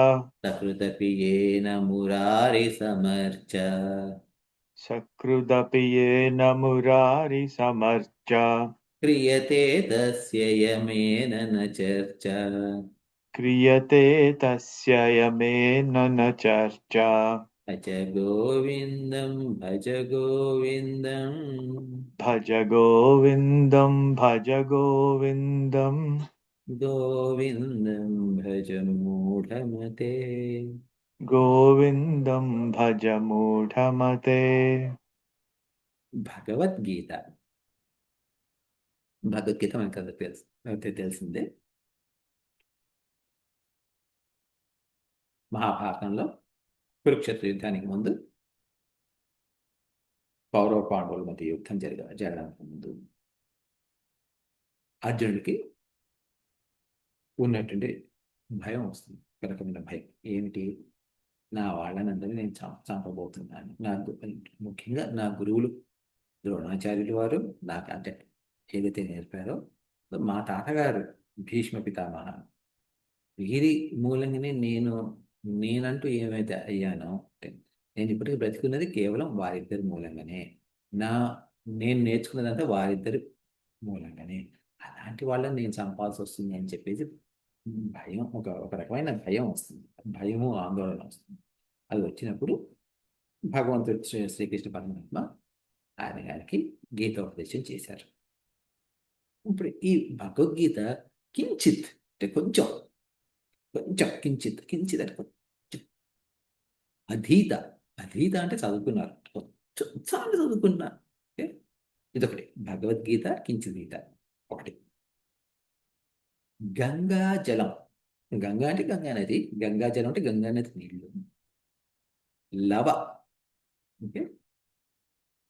సకృతపియేన మురారిసమర్చ సకృదపి యేన మురారిసమర్చ క్రియతే తస్య యమేన న చర్చ. క్రియతే తస్య యమేన న చర్చ. భజ గోవిందం భజ గోవిందం భజ గోవిందం భజ గోవిందం గోవిందం భజ మూఢమతే. గోవిందం భజ మూఢమతే. భగవద్గీత. భగవద్గీత మనకు తెలిసిందే. మహాభారతంలో కురుక్షేత్ర యుద్ధానికి ముందు, కౌరవ పాండవుల మధ్య యుద్ధం జరగడానికి ముందు అర్జునుడికి ఉన్నటువంటి భయం వస్తుంది. ఒక రకమైన భయం. ఏమిటి, నా వాళ్ళనందరినీ నేను చంపబోతున్నాను. ముఖ్యంగా నా గురువులు ద్రోణాచార్యులు వారు నాకు అంటే ఏదైతే నేర్పారో, మా తాతగారు భీష్మ పితామహ, వీరి మూలంగానే నేనంటూ ఏమైతే అయ్యానో, అంటే నేను ఇప్పటికీ బ్రతికున్నది కేవలం వారిద్దరి మూలంగానే. నేను నేర్చుకున్నదంతా వారిద్దరి మూలంగానే. అలాంటి వాళ్ళని నేను చంపాల్సి వస్తుంది అని చెప్పేసి భయం, ఒక రకమైన భయం వస్తుంది. భయము, ఆందోళన వస్తుంది. అది వచ్చినప్పుడు భగవంతుడు శ్రీకృష్ణ పరమాత్మ ఆయన గారికి గీతోపదేశం చేశారు. ఇప్పుడు ఈ భగవద్గీత కించిత్ అంటే కొంచెం కొంచెం కించిత్ కించిత్ అంటే కొంచెం అధీత అధీత అంటే చదువుకున్నారు, కొంచెం చాలా చదువుకున్నారు. ఓకే, ఇదొకటి భగవద్గీత కించితీత. ఒకటి గంగా జలం. గంగా అంటే గంగా నది, గంగా జలం అంటే గంగా నది నీళ్లు. లవ, ఓకే,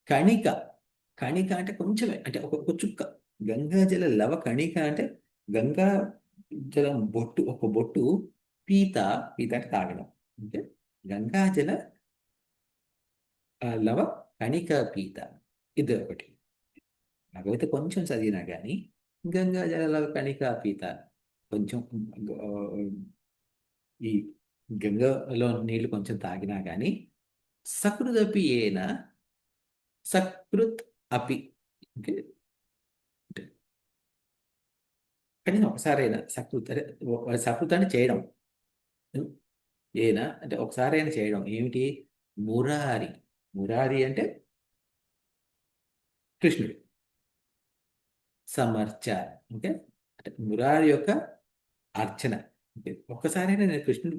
కణిక. కణిక అంటే కొంచెమే, అంటే ఒక చుక్క. గంగా జల లవ కణిక అంటే గంగా జలం బొట్టు, ఒక బొట్టు. పీత, పీత అంటే తాగడం. ఓకే, గంగా జల లవ కణిక పీత. ఇది ఒకటి. భగవతి కొంచెం చదివినా కానీ గంగా జల లవ కణిక పీత కొంచెం, ఆ, ఈ గంగలో నీళ్లు కొంచెం తాగినా కానీ సకృదపి ఏన సకృత్ అపి. ఓకే, కానీ ఒకసారైనా సకృత్ అంటే సకృత్ అంటే చేయడం. ఏనా అంటే ఒకసారైనా చేయడం. ఏమిటి? మురారి. మురారి అంటే కృష్ణుడు. సమర్చ ఓకే, అంటే మురారి యొక్క అర్చన. ఓకే, ఒక్కసారైనా నేను కృష్ణుడు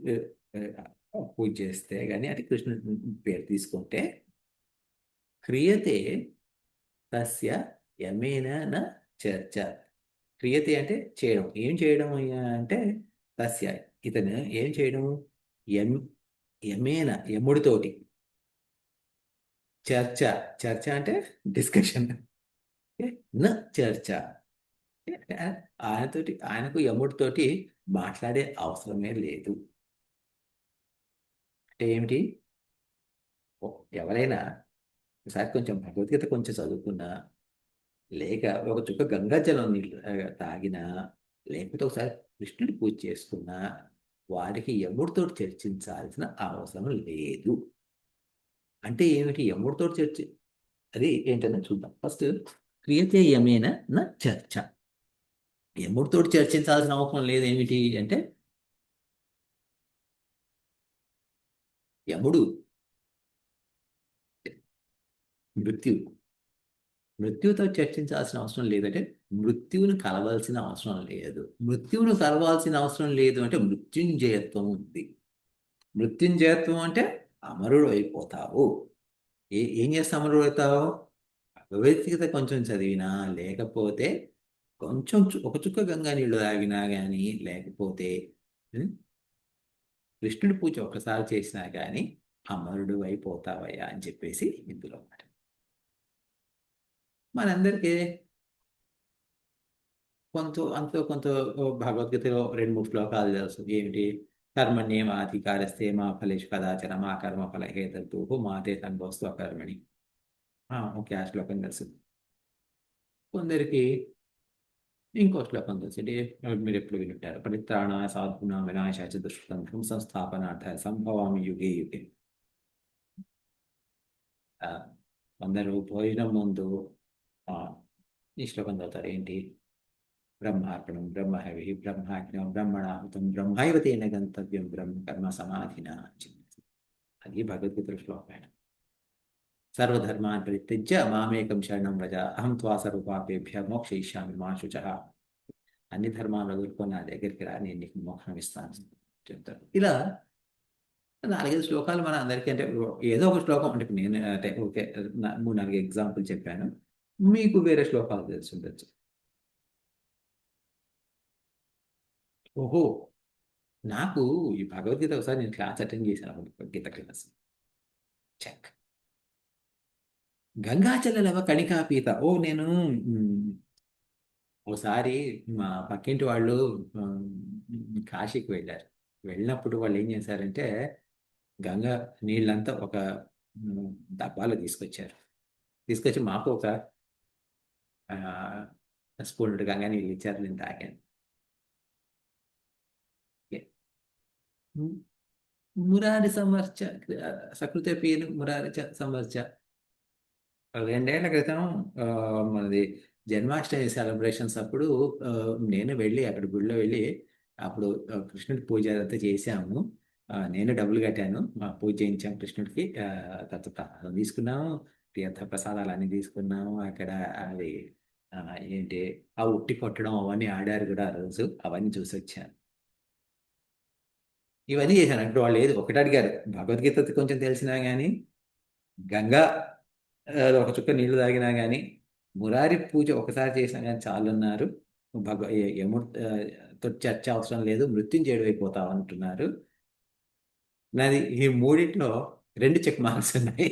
పూజ చేస్తే కానీ, అంటే కృష్ణుడి పేరు తీసుకుంటే క్రియతే తస్య యమేన న చర్చ. క్రియతే అంటే చేయడం. ఏం చేయడం అయ్యా అంటే తస్య ఇతను ఏం చేయడం? యం యమేన యముడితోటి. చర్చ, చర్చ అంటే డిస్కషన్. న చర్చ, ఆయనతోటి, ఆయనకు యముడితోటి మాట్లాడే అవసరమే లేదు. అంటే ఏమిటి? ఎవరైనా ఒకసారి కొంచెం భగవద్గీత కొంచెం చదువుకున్నా, లేక ఒక చుక్క గంగాజలం నీళ్ళు తాగినా, లేకపోతే ఒకసారి కృష్ణుడి పూజ చేసుకున్నా, వారికి యముడితో చర్చించాల్సిన అవసరం లేదు. అంటే ఏమిటి యముడితో చర్చ? అది ఏంటనే చూద్దాం. ఫస్ట్ క్రియతే యమేన న చర్చ. యముడితో చర్చించాల్సిన అవసరం లేదు. ఏమిటి అంటే యముడు మృత్యు, మృత్యువుతో చర్చించాల్సిన అవసరం లేదంటే మృత్యువును కలవాల్సిన అవసరం లేదు. మృత్యువును కలవాల్సిన అవసరం లేదు అంటే మృత్యుంజయత్వం ఉంది. మృత్యుంజయత్వం అంటే అమరుడు అయిపోతావు. ఏం చేస్తే అమరుడు అవుతావు? భగవద్గీత కొంచెం చదివినా, లేకపోతే కొంచెం ఒక చుక్క గంగా నీళ్లు తాగినా కానీ, లేకపోతే కృష్ణుడి పూజ ఒకసారి చేసినా కానీ అమరుడు అయిపోతావయ్యా అని చెప్పేసి ఇందులో మాట. మనందరికీ కొంత భగవద్గీతలో 2-3 శ్లోకాలు తెలుసు. ఏమిటి? కర్మణ్యేవాధికారస్తే మా ఫలేషు కదాచన మా కర్మ ఫల హేతు మా తే సంభవస్తు అకర్మణి. ఓకే, ఆ శ్లోకం తెలుసు. కొందరికి ఇంకో శ్లోకం తెలుసు. మీరు ఎప్పుడు వింటారు? పరిత్రాణ సాధున వినాశాచ దుష్కృతం సంస్థాపనార్థ సంభవామి యుగే యుగే. కొందరు భోజనం ముందు ఈ శ్లోకం చదువుతారు. ఏంటి? బ్రహ్మార్పణం బ్రహ్మహవి బ్రహ్మాజ్ఞం బ్రహ్మణాహుతం బ్రహ్మైవ తేన గంతవ్యం బ్రహ్మ కర్మ సమాధిన. అది భగవద్గీత శ్లోకం. సర్వధర్మాన్ పరిత్యజ్య మామేకం శరణం వ్రజ అహం త్వా సర్వపాపేభ్య మోక్షయిష్యామి మా శుచః. అన్ని ధర్మాలు వదులుకొని నా దగ్గరికి రా, నేను నీకు మోక్షం ఇస్తాను చెప్తారు. ఇలా 4-5 శ్లోకాలు మన అందరికీ, అంటే ఏదో ఒక శ్లోకం, అంటే నేను అంటే ఓకే 3-4 ఎగ్జాంపుల్ చెప్పాను. మీకు వేరే శ్లోకాలు తెలిసి ఉండొచ్చు. ఓహో, నాకు ఈ భగవద్గీత ఒకసారి నేను క్లాస్ అటెండ్ చేశాను, భగవద్గీత క్లాస్. చెక్. గంగాచల లవ కణికా పీత. నేను ఒకసారి మా పక్కింటి వాళ్ళు కాశీకి వెళ్ళారు. వెళ్ళినప్పుడు వాళ్ళు ఏం చేశారంటే గంగా నీళ్ళంతా ఒక డబ్బాలో తీసుకొచ్చి మాకు ఒక స్పూన్ గంగా నీళ్ళు ఇచ్చారు. నేను తాగాను. మురారి సమర్చ సకృత పేరు మురారి సమర్చ. 2 ఏళ్ల క్రితం మనది జన్మాష్టమి సెలబ్రేషన్స్ అప్పుడు నేను వెళ్ళి అక్కడ గుడిలో వెళ్ళి అప్పుడు కృష్ణుడి పూజ అంతా చేశాము. నేను డబ్బులు కట్టాను, పూజ చేయించాము కృష్ణుడికి. ప్రసాదం తీసుకున్నాము, తీర్థ ప్రసాదాలు అన్ని తీసుకున్నాము అక్కడ. అది ఏంటి ఆ ఉట్టి కొట్టడం అవన్నీ ఆడారు కూడా ఆ రోజు, అవన్నీ చూసి వచ్చాను. ఇవన్నీ చేశాను. అంటే వాళ్ళు ఏది ఒకటి అడిగారు, భగవద్గీత కొంచెం తెలిసినా కానీ, గంగా ఒక చుక్క నీళ్లు తాగినా కానీ, మురారి పూజ ఒకసారి చేసినా కానీ చాలున్నారు. యముడితో చర్చ అవసరం లేదు, మృత్యుంజయుడు అయిపోతావు అంటున్నారు. నాది ఈ మూడిట్లో 2 చెక్ మార్క్స్ ఉన్నాయి.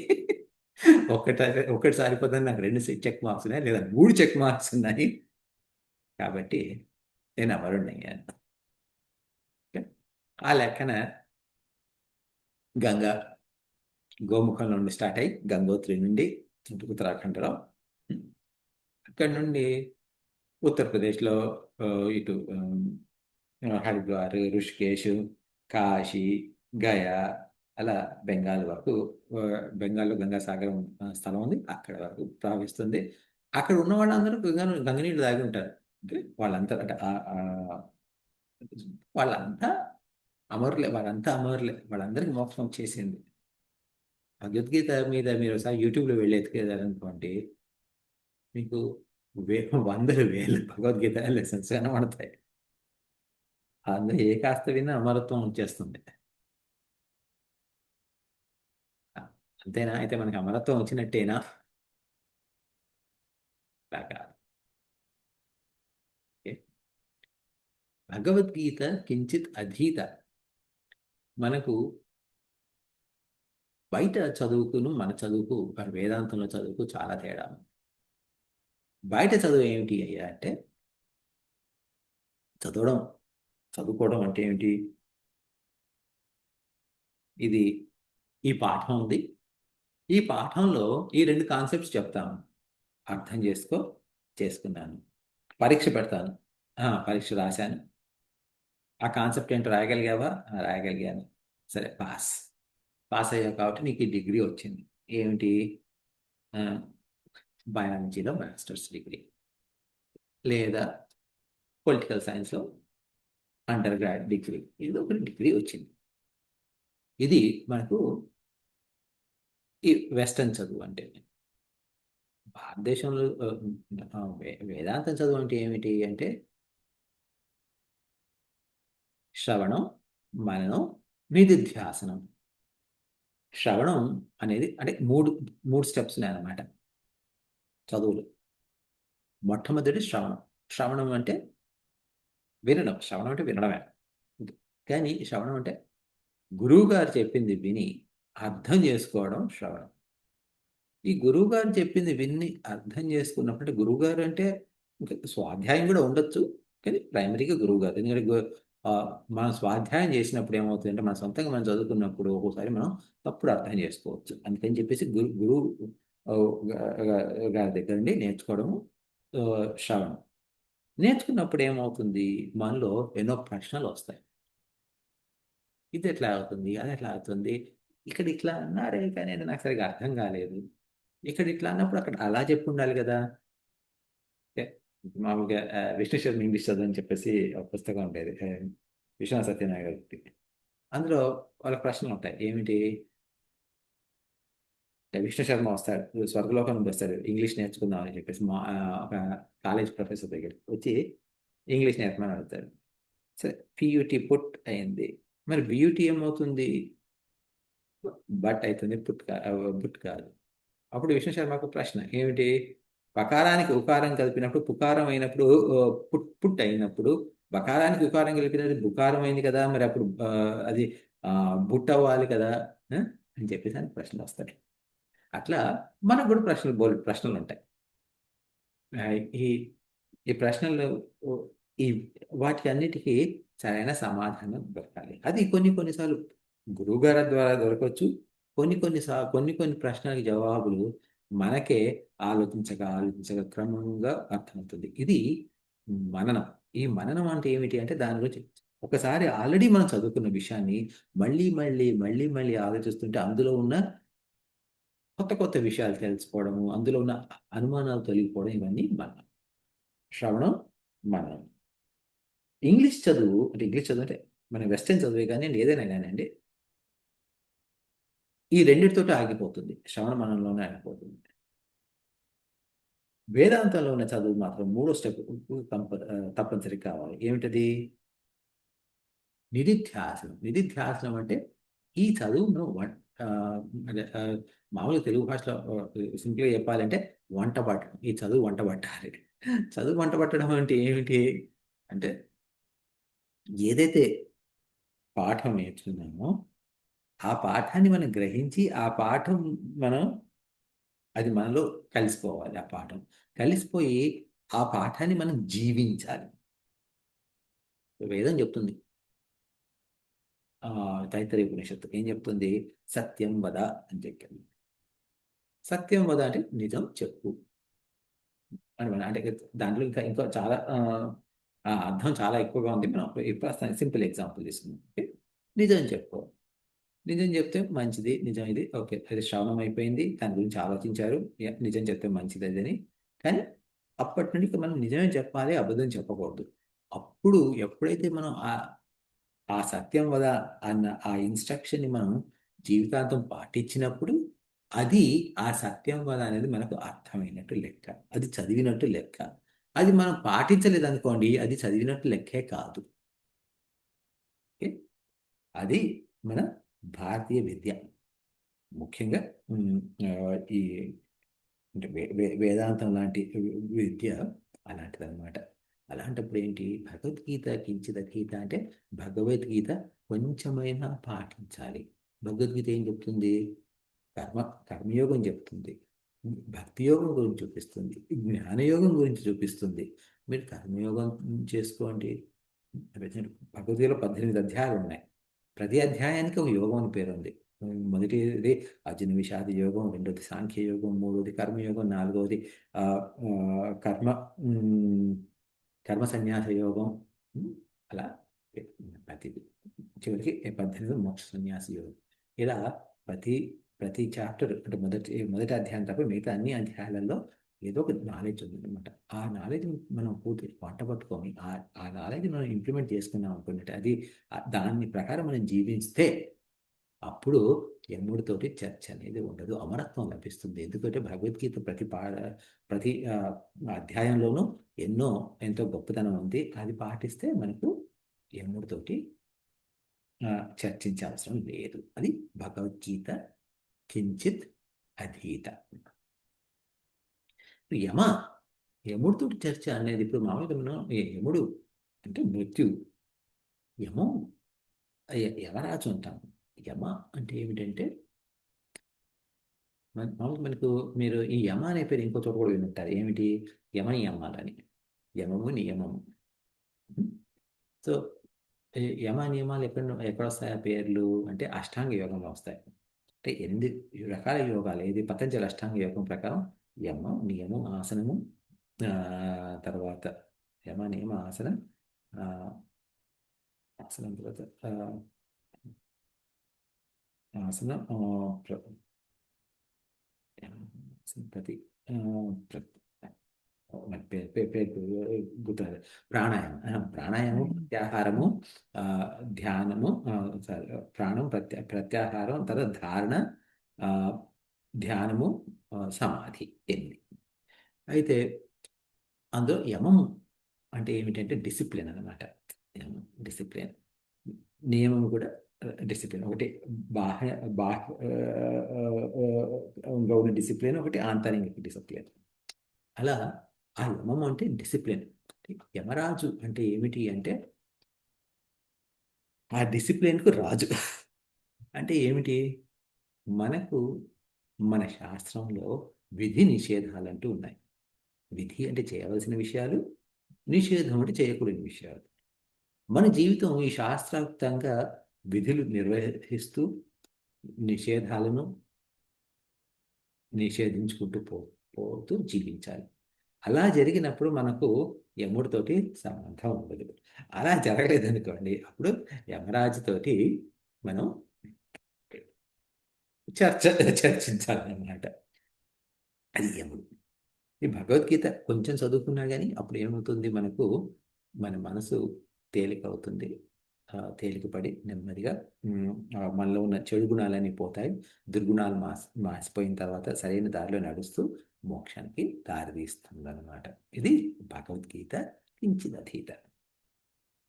ఒకటి ఒకటి సరిపోతుంది, నాకు 2 చెక్ మార్క్స్ ఉన్నాయి, లేదా 3 చెక్ మార్క్స్ ఉన్నాయి. కాబట్టి నేను అమరుణ్ణయ్యాను. ఓకే? ఆ లెక్కన గంగా గోముఖం నుండి స్టార్ట్ అయ్యి గంగోత్రి నుండి ఉత్తరాఖండ్లో, అక్కడి నుండి ఉత్తరప్రదేశ్లో ఇటు హరిద్వార్, ఋషికేశ్, కాశీ, గయా, అలా బెంగాల్ వరకు, బెంగాల్లో గంగాసాగరం స్థలం ఉంది, అక్కడ వరకు ప్రవహిస్తుంది. అక్కడ ఉన్న వాళ్ళందరూ గంగనీళ్ళు తాగి ఉంటారు. అంటే వాళ్ళంతా అంటే వాళ్ళంతా అమరులే, వాళ్ళందరికీ మోక్షం వచ్చేసింది. భగవద్గీత మీద మీరు ఒకసారి యూట్యూబ్లో వెళ్ళి ఎత్తుకేదారనుకోండి, మీకు వందలు వేలు భగవద్గీత లెసన్స్ కనబడతాయి. అందులో ఏ కాస్త విన్నా అమరత్వం వచ్చేస్తుంది. అంతేనా? అయితే మనకి అమరత్వం వచ్చినట్టేనా? కాదు. భగవద్గీత కించిత్ అధీత. మనకు బయట చదువుకును మన చదువుకు, వేదాంతంలో చదువుకు చాలా తేడా. బయట చదువు ఏమిటి అయ్యా అంటే, చదువుకోవడం అంటే ఏమిటి? ఇది ఈ పాఠం ఉంది, ఈ పాఠంలో ఈ 2 కాన్సెప్ట్స్ చెప్తాను, అర్థం చేసుకున్నాను, పరీక్ష పెడతాను, పరీక్ష రాశాను, ఆ కాన్సెప్ట్ ఏంటో రాయగలిగావా? రాయగలిగాను, సరే పాస్ అయ్యావు కాబట్టి నీకు ఈ డిగ్రీ వచ్చింది. ఏమిటి? బయాలజీలో మాస్టర్స్ డిగ్రీ, లేదా పొలిటికల్ సైన్స్లో అండర్ గ్రాడ్ డిగ్రీ, ఇది ఒక డిగ్రీ వచ్చింది. ఇది మనకు ఈ వెస్టర్న్ చదువు అంటే. భారతదేశంలో వేదాంతం చదువు అంటే ఏమిటి అంటే, శ్రవణం, మననం, నిధిధ్యాసనం. శ్రవణం అనేది అంటే మూడు స్టెప్స్ అన్నమాట చదువులు. మొట్టమొదటి శ్రవణం అంటే వినడం. శ్రవణం అంటే వినడమే, కానీ శ్రవణం అంటే గురువు గారు చెప్పింది విని అర్థం చేసుకోవడం శ్రవణం. ఈ గురువు గారు చెప్పింది విని అర్థం చేసుకున్నప్పుడు, గురువు గారు అంటే ఇంకా స్వాధ్యాయం కూడా ఉండొచ్చు, కానీ ప్రైమరీగా గురువు గారు. ఎందుకంటే మనం స్వాధ్యాయం చేసినప్పుడు ఏమవుతుందంటే, మన సొంతంగా మనం చదువుకున్నప్పుడు ఒక్కోసారి మనం తప్పుడు అర్థం చేసుకోవచ్చు. అందుకని చెప్పేసి గురువు గారి దగ్గర నుండి నేర్చుకోవడము శ్రవణం. నేర్చుకున్నప్పుడు ఏమవుతుంది, మనలో ఎన్నో ప్రశ్నలు వస్తాయి. ఇది ఎట్లా అవుతుంది, అది ఎట్లా అవుతుంది, ఇక్కడ ఇట్లా అన్నారే కానీ అది నాకు సరిగా అర్థం కాలేదు, ఇక్కడ ఇట్లా అన్నప్పుడు అక్కడ అలా చెప్పి ఉండాలి కదా. మామూలుగా విష్ణు శర్మ ఇంగ్లీష్ చదువు అని చెప్పేసి ఒక పుస్తకం ఉండేది, విశ్వనాథ సత్యనారాయణ గారి. అందులో వాళ్ళ ప్రశ్నలు ఉంటాయి. ఏమిటి? విష్ణు శర్మ వస్తాడు, స్వర్గలోకం నుండి వస్తాడు, ఇంగ్లీష్ నేర్చుకుందాం అని చెప్పేసి ఒక కాలేజ్ ప్రొఫెసర్ దగ్గరికి వచ్చి ఇంగ్లీష్ నేర్పమని అడుగుతాడు. సరే, పియూటీ పుట్ అయింది, మరి బియూటీ ఏమవుతుంది? బట్ అవుతుంది, బుట్ కాదు. అప్పుడు విష్ణు శర్మకు ప్రశ్న ఏమిటి? పకారానికి ఉకారం కలిపినప్పుడు పుకారం అయినప్పుడు, పుట్ అయినప్పుడు బకారానికి ఉకారం కలిపినప్పుడు బుకారం అయింది కదా, మరి అప్పుడు అది బుట్ అవ్వాలి కదా అని చెప్పేసి అని ప్రశ్నలు వస్తాయి. అట్లా మనకు కూడా ప్రశ్నలు ఉంటాయి. ఈ ప్రశ్నలు వాటి అన్నిటికీ సరైన సమాధానం దొరకాలి. అది కొన్నిసార్లు గురువు గారి ద్వారా దొరకవచ్చు, కొన్ని ప్రశ్నలకు జవాబులు మనకే ఆలోచించగా క్రమంగా అర్థమవుతుంది. ఇది మననం. ఈ మననం అంటే ఏమిటి అంటే, దాని గురించి ఒకసారి ఆల్రెడీ మనం చదువుకున్న విషయాన్ని మళ్ళీ ఆలోచిస్తుంటే అందులో ఉన్న కొత్త విషయాలు తెలుసుకోవడము, అందులో ఉన్న అనుమానాలు తొలగిపోవడం, ఇవన్నీ మననం. శ్రవణం, మననం. ఇంగ్లీష్ చదువు అంటే మన వెస్టర్న్ చదువే కానీ ఏదైనా కానివ్వండి, ఈ రెండింటితోటి ఆగిపోతుంది, శ్రవణ మననంలోనే ఆగిపోతుంది. వేదాంతంలో ఉన్న చదువు మాత్రం మూడో స్టెప్ తప్పనిసరి కావాలి. ఏమిటది? నిధిధ్యాసనం. నిధిధ్యాసనం అంటే ఈ చదువును అంటే మామూలుగా తెలుగు భాషలో సింపుల్గా చెప్పాలంటే వంట పట్టడం. ఈ చదువు వంట పట్టాలి. చదువు వంట పట్టడం అంటే ఏమిటి అంటే ఏదైతే పాఠం నేర్చుకున్నామో ఆ పాఠాన్ని మనం గ్రహించి ఆ పాఠం మనం అది మనలో కలిసిపోవాలి. ఆ పాఠం కలిసిపోయి ఆ పాఠాన్ని మనం జీవించాలి. వేదం చెప్తుంది, తైత్తరీయ ఉపనిషత్తు ఏం చెప్తుంది? సత్యం వద అని చెప్పింది. సత్యం వద అంటే నిజం చెప్పు అని. అంటే దాంట్లో ఇంకా ఇంకా చాలా అర్థం చాలా ఎక్కువగా ఉంది. మనం ఇప్పుడు సింపుల్ ఎగ్జాంపుల్ తీసుకున్నాం. ఓకే, నిజం చెప్పు. నిజం చెప్తే మంచిది. నిజం ఇది. ఓకే, అది శ్రవణం అయిపోయింది. దాని గురించి ఆలోచించారు. నిజం చెప్తే మంచిది అది అని. కానీ అప్పటి నుండి ఇక మనం నిజమే చెప్పాలి, అబద్ధం చెప్పకూడదు. అప్పుడు ఎప్పుడైతే మనం ఆ సత్యం వద అన్న ఆ ఇన్స్ట్రక్షన్ని మనం జీవితాంతం పాటించినప్పుడు అది ఆ సత్యం వద అనేది మనకు అర్థమైనట్టు లెక్క. అది చదివినట్టు లెక్క. అది మనం పాటించలేదు అనుకోండి, అది చదివినట్టు లెక్కే కాదు. ఓకే, అది మన భారతీయ విద్య. ముఖ్యంగా ఈ అంటే వేదాంతం లాంటి విద్య అలాంటిదన్నమాట. అలాంటప్పుడు ఏంటి? భగవద్గీత కించిత గీత అంటే భగవద్గీత కొంచెమైనా పాటించాలి. భగవద్గీత ఏం చెప్తుంది? కర్మయోగం చెప్తుంది, భక్తి యోగం గురించి చూపిస్తుంది, జ్ఞానయోగం గురించి చూపిస్తుంది. మీరు కర్మయోగం చేసుకోండి. భగవద్గీతలో 18 అధ్యాయాలు ఉన్నాయి. ప్రతి అధ్యాయానికి ఒక యోగం అని పేరు ఉంది. మొదటిది అర్జున విషాద యోగం, రెండోది సాంఖ్య యోగం, మూడోది కర్మయోగం, నాలుగవది ఆ, ఆ, కర్మ కర్మ సన్యాస యోగం. అలా ప్రతి చివరికి 18 మోక్ష సన్యాస యోగం. ఇలా ప్రతి ప్రతి చాప్టర్ అంటే మొదటి అధ్యాయం తప్ప మిగతా అన్ని అధ్యాయాలలో ఏదో ఒక నాలెడ్జ్ ఉందన్నమాట. ఆ నాలెడ్జ్ మనం పూర్తి వంట పట్టుకొని ఆ నాలెడ్జ్ మనం ఇంప్లిమెంట్ చేసుకున్నాం అనుకున్నట్టు అది దాని ప్రకారం మనం జీవిస్తే అప్పుడు యముడితోటి చర్చ అనేది ఉండదు, అమరత్వం లభిస్తుంది. ఎందుకంటే భగవద్గీత ప్రతి అధ్యాయంలోనూ ఎంతో గొప్పతనం ఉంది. అది పాటిస్తే మనకు యముడితోటి చర్చించే అవసరం లేదు. అది భగవద్గీత కించిత్ అధీత. యముడితో చర్చ అనేది ఇప్పుడు మామూలుగా మనం యముడు అంటే మృత్యు. యమం యమరాజు అంటాం. యమ అంటే ఏమిటంటే మామూలుగా మనకు మీరు ఈ యమ అనే పేరు ఇంకో చోట కూడా వినుంటారు. ఏమిటి? యమ నియమాలని. యమము నియమము. సో యమ నియమాలు ఎక్కడ వస్తాయి ఆ పేర్లు అంటే అష్టాంగ యోగంలో వస్తాయి. అంటే 8 రకాల యోగాలు. ఏది? పతంజలి అష్టాంగ యోగం ప్రకారం యమం, నియమం, ఆసనము, తర్వాత యమ, నియమ, ఆసనం, ఆసనం తర్వాత ఆసనం ప్రతి గుర్తురాదు. ప్రాణాయామం, ప్రత్యాహారము, ధ్యానము, ప్రాణం, ప్రత్యాహారం, తర్వాత ధారణ, ధ్యానము, సమాధి. 8. అయితే అందులో యమం అంటే ఏమిటంటే డిసిప్లిన్ అనమాట. డిసిప్లిన్. నియమం కూడా డిసిప్లిన్. ఒకటి బాహ్యంగా ఉన్న డిసిప్లిన్, ఒకటి ఆంతరిక డిసిప్లిన్. అలా ఆ యమం అంటే డిసిప్లిన్. యమరాజు అంటే ఏమిటి అంటే ఆ డిసిప్లిన్కు రాజు. అంటే ఏమిటి? మనకు మన శాస్త్రంలో విధి నిషేధాలంటూ ఉన్నాయి. విధి అంటే చేయవలసిన విషయాలు, నిషేధం అంటే చేయకూడని విషయాలు. మన జీవితం ఈ శాస్త్రోక్తంగా విధులు నిర్వహిస్తూ నిషేధాలను నిషేధించుకుంటూ పోతూ జీవించాలి. అలా జరిగినప్పుడు మనకు యముడితోటి సంబంధం ఉండదు. అలా జరగలేదనుకోండి, అప్పుడు యమరాజుతోటి మనం చర్చించాలన్నమాట. అది యముడు. ఈ భగవద్గీత కొంచెం చదువుకున్నా కానీ అప్పుడు ఏమవుతుంది? మన మనసు తేలిక అవుతుంది. తేలికపడి నెమ్మదిగా మనలో ఉన్న చెడు గుణాలన్నీ పోతాయి. దుర్గుణాలు మాసిపోయిన తర్వాత సరైన దారిలో నడుస్తూ మోక్షానికి దారితీస్తుందన్నమాట. ఇది భగవద్గీత కించిదధీత.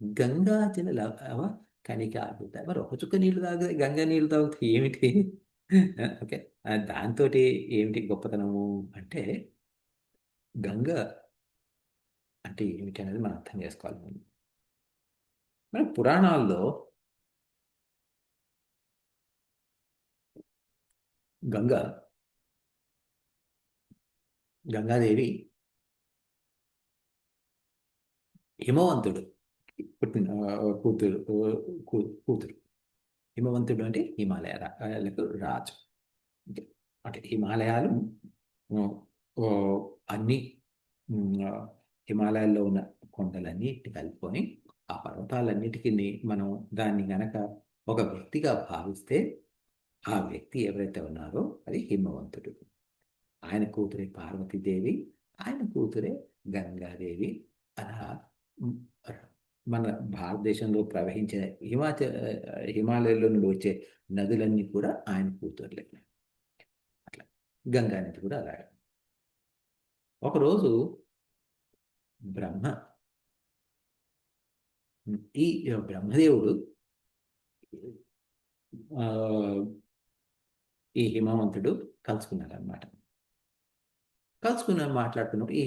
గంగాజల లవ కణికాభూత. మరి ఒక చుక్క నీళ్లు తాగితే గంగా నీళ్లు తాగితే ఏమిటి? ఓకే, దాంతో ఏమిటి గొప్పతనము అంటే, గంగ అంటే ఏమిటి అనేది మనం అర్థం చేసుకోవాలి. మన పురాణాల్లో గంగాదేవి హిమవంతుడు పుట్టిన కూతురు. హిమవంతుడు అంటే హిమాలయాలకు రాజు. అంటే హిమాలయాలు అన్ని హిమాలయాల్లో ఉన్న కొండలన్నిటి కలుపుకొని ఆ పర్వతాలన్నిటికీ మనం దాన్ని గనక ఒక వ్యక్తిగా భావిస్తే ఆ వ్యక్తి ఎవరైతే ఉన్నారో అది హిమవంతుడు. ఆయన కూతురే పార్వతీదేవి, ఆయన కూతురే గంగాదేవి. అలా మన భారతదేశంలో ప్రవహించే హిమాలయాల్లో నుండి వచ్చే నదులన్నీ కూడా ఆయన కూతుర్లే. అట్లా గంగా నది కూడా అలాగే. ఒకరోజు బ్రహ్మదేవుడు ఈ హిమవంతుడు కలుసుకున్నారనమాట. మాట్లాడుతున్నప్పుడు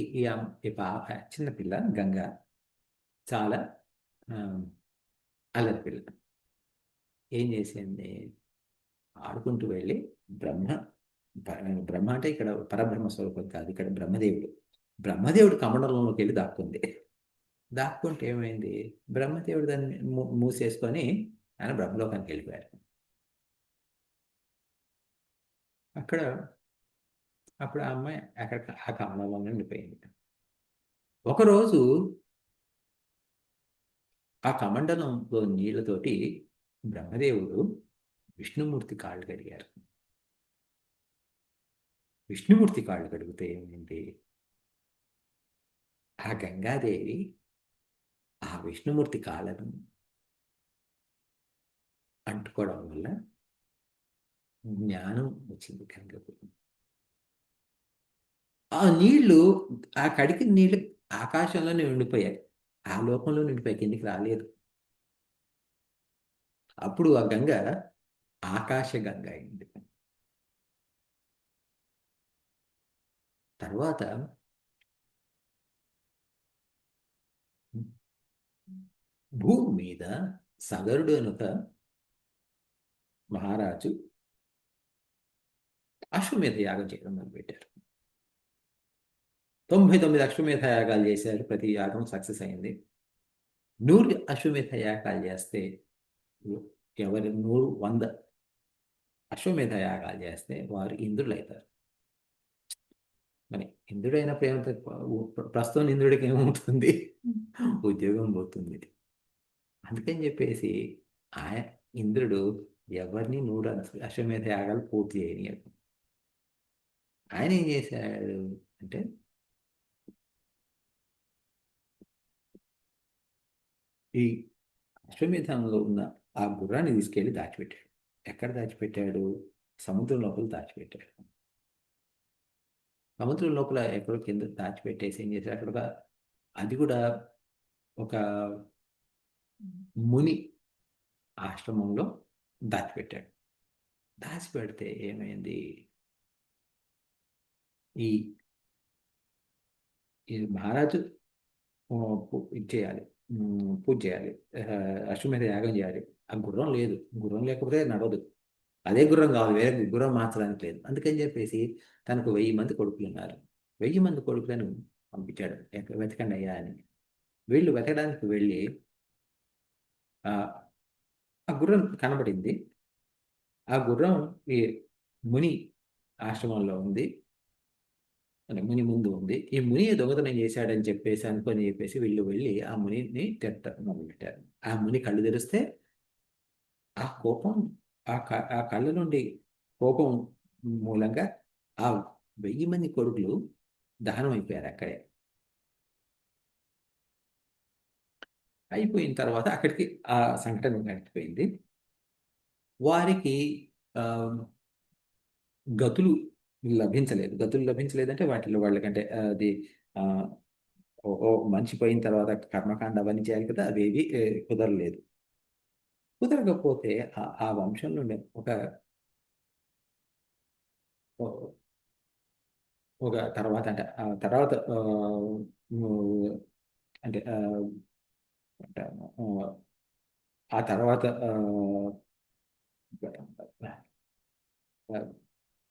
ఈ పాప చిన్నపిల్ల గంగ చాలా అల్లరి పిల్ల. ఏం చేసింది? ఆడుకుంటూ వెళ్ళి బ్రహ్మ అంటే ఇక్కడ పరబ్రహ్మ స్వరూపం కాదు, ఇక్కడ బ్రహ్మదేవుడు కమండలంలోకి వెళ్ళి దాక్కుంటే ఏమైంది? బ్రహ్మదేవుడు దాన్ని మూసేసుకొని ఆయన బ్రహ్మలోకానికి వెళ్ళిపోయారు. అప్పుడు ఆ అమ్మాయి అక్కడ ఆ కమండలంలో ఉండిపోయింది. ఒకరోజు ఆ కమండలంలో నీళ్లతోటి బ్రహ్మదేవుడు విష్ణుమూర్తి కాళ్ళు కడిగారు. విష్ణుమూర్తి కాళ్ళు కడిగితే ఏమైంది? ఆ గంగాదేవి ఆ విష్ణుమూర్తి కాళ్ళను అంటుకోవడం వల్ల జ్ఞానం వచ్చింది గంగకు. ఆ నీళ్లు, ఆ కడిగిన నీళ్లు ఆకాశంలోనే ఉండిపోయాయి, ఆ లోకంలో ఉండిపోయాయి, కిందికి రాలేదు. అప్పుడు ఆ గంగ ఆకాశ గంగ అయింది. తర్వాత భూమి మీద సగరుడు అనుక మహారాజు అశ్వమేధ యాగం చేయడం మొదలుపెట్టారు. 99 అశ్వమేధ యాగాలు చేశారు. ప్రతి యాగం సక్సెస్ అయింది. 100 అశ్వమేధ యాగాలు చేస్తే, ఎవరు 100 అశ్వమేధ యాగాలు చేస్తే వారు ఇంద్రులు అవుతారు. మరి ఇంద్రుడైన ప్రేమతో ప్రస్తుతం ఇంద్రుడికి ఏమవుతుంది? ఉద్యోగం పోతుంది. అందుకని చెప్పేసి ఇంద్రుడు ఎవరిని 100 అశ్వమేధ యాగాలు పూర్తి చేయనియడు. ఆయన ఏం చేశాడు అంటే, ఈ అశ్వమేధంలో ఉన్న ఆ గుర్రాన్ని తీసుకెళ్లి దాచిపెట్టాడు. ఎక్కడ దాచిపెట్టాడు? సముద్రం లోపల దాచిపెట్టాడు. సముద్రం లోపల ఎక్కడో కింద దాచిపెట్టేసి ఏం చేశాడు? అక్కడ అది కూడా ఒక ముని ఆశ్రమంలో దాచిపెట్టాడు. దాచిపెడితే ఏమైంది? ఈ మహారాజు ఇది చేయాలి, పూజ చేయాలి, అశ్వమేధ యాగం చేయాలి. ఆ గుర్రం లేదు. గుర్రం లేకపోతే నడవదు. అదే గుర్రం కావాలి, వేరే గుర్రం మార్చడానికి లేదు. అందుకని చెప్పేసి తనకు 1000 మంది కొడుకులు ఉన్నారు. 1000 మంది కొడుకులను పంపించాడు, వెతకండి అయ్యా అని. వీళ్ళు వెతకడానికి వెళ్ళి ఆ గుర్రం కనబడింది. ఆ గుర్రం ఈ ముని ఆశ్రమంలో ఉంది, ముని ముందు ఉంది. ఈ ముని దొంగతనం చేశాడని చెప్పేసి వీళ్ళు వెళ్ళి ఆ మునిని తిట్టడం మొదలుపెట్టారు. ఆ ముని కళ్ళు తెరిస్తే ఆ కోపం, ఆ కళ్ళ నుండి కోపం మూలంగా ఆ 1000 మంది కొడుకులు దహనం అయిపోయారు అక్కడే. అయిపోయిన తర్వాత అక్కడికి ఆ సంఘటన గడిచిపోయింది. వారికి గతులు లభించలేదు. గతులు లభించలేదంటే వాటిలో వాళ్ళకంటే అది ఆ, ఓ ఓ మనిషి పోయిన తర్వాత కర్మకాండ అవన్నీ చేయాలి కదా, అవేవి కుదరలేదు. కుదరకపోతే ఆ వంశంలో ఉండే ఓ- ఒక తర్వాత అంటే ఆ తర్వాత ము- అంటే అంటాను, ఆ తర్వాత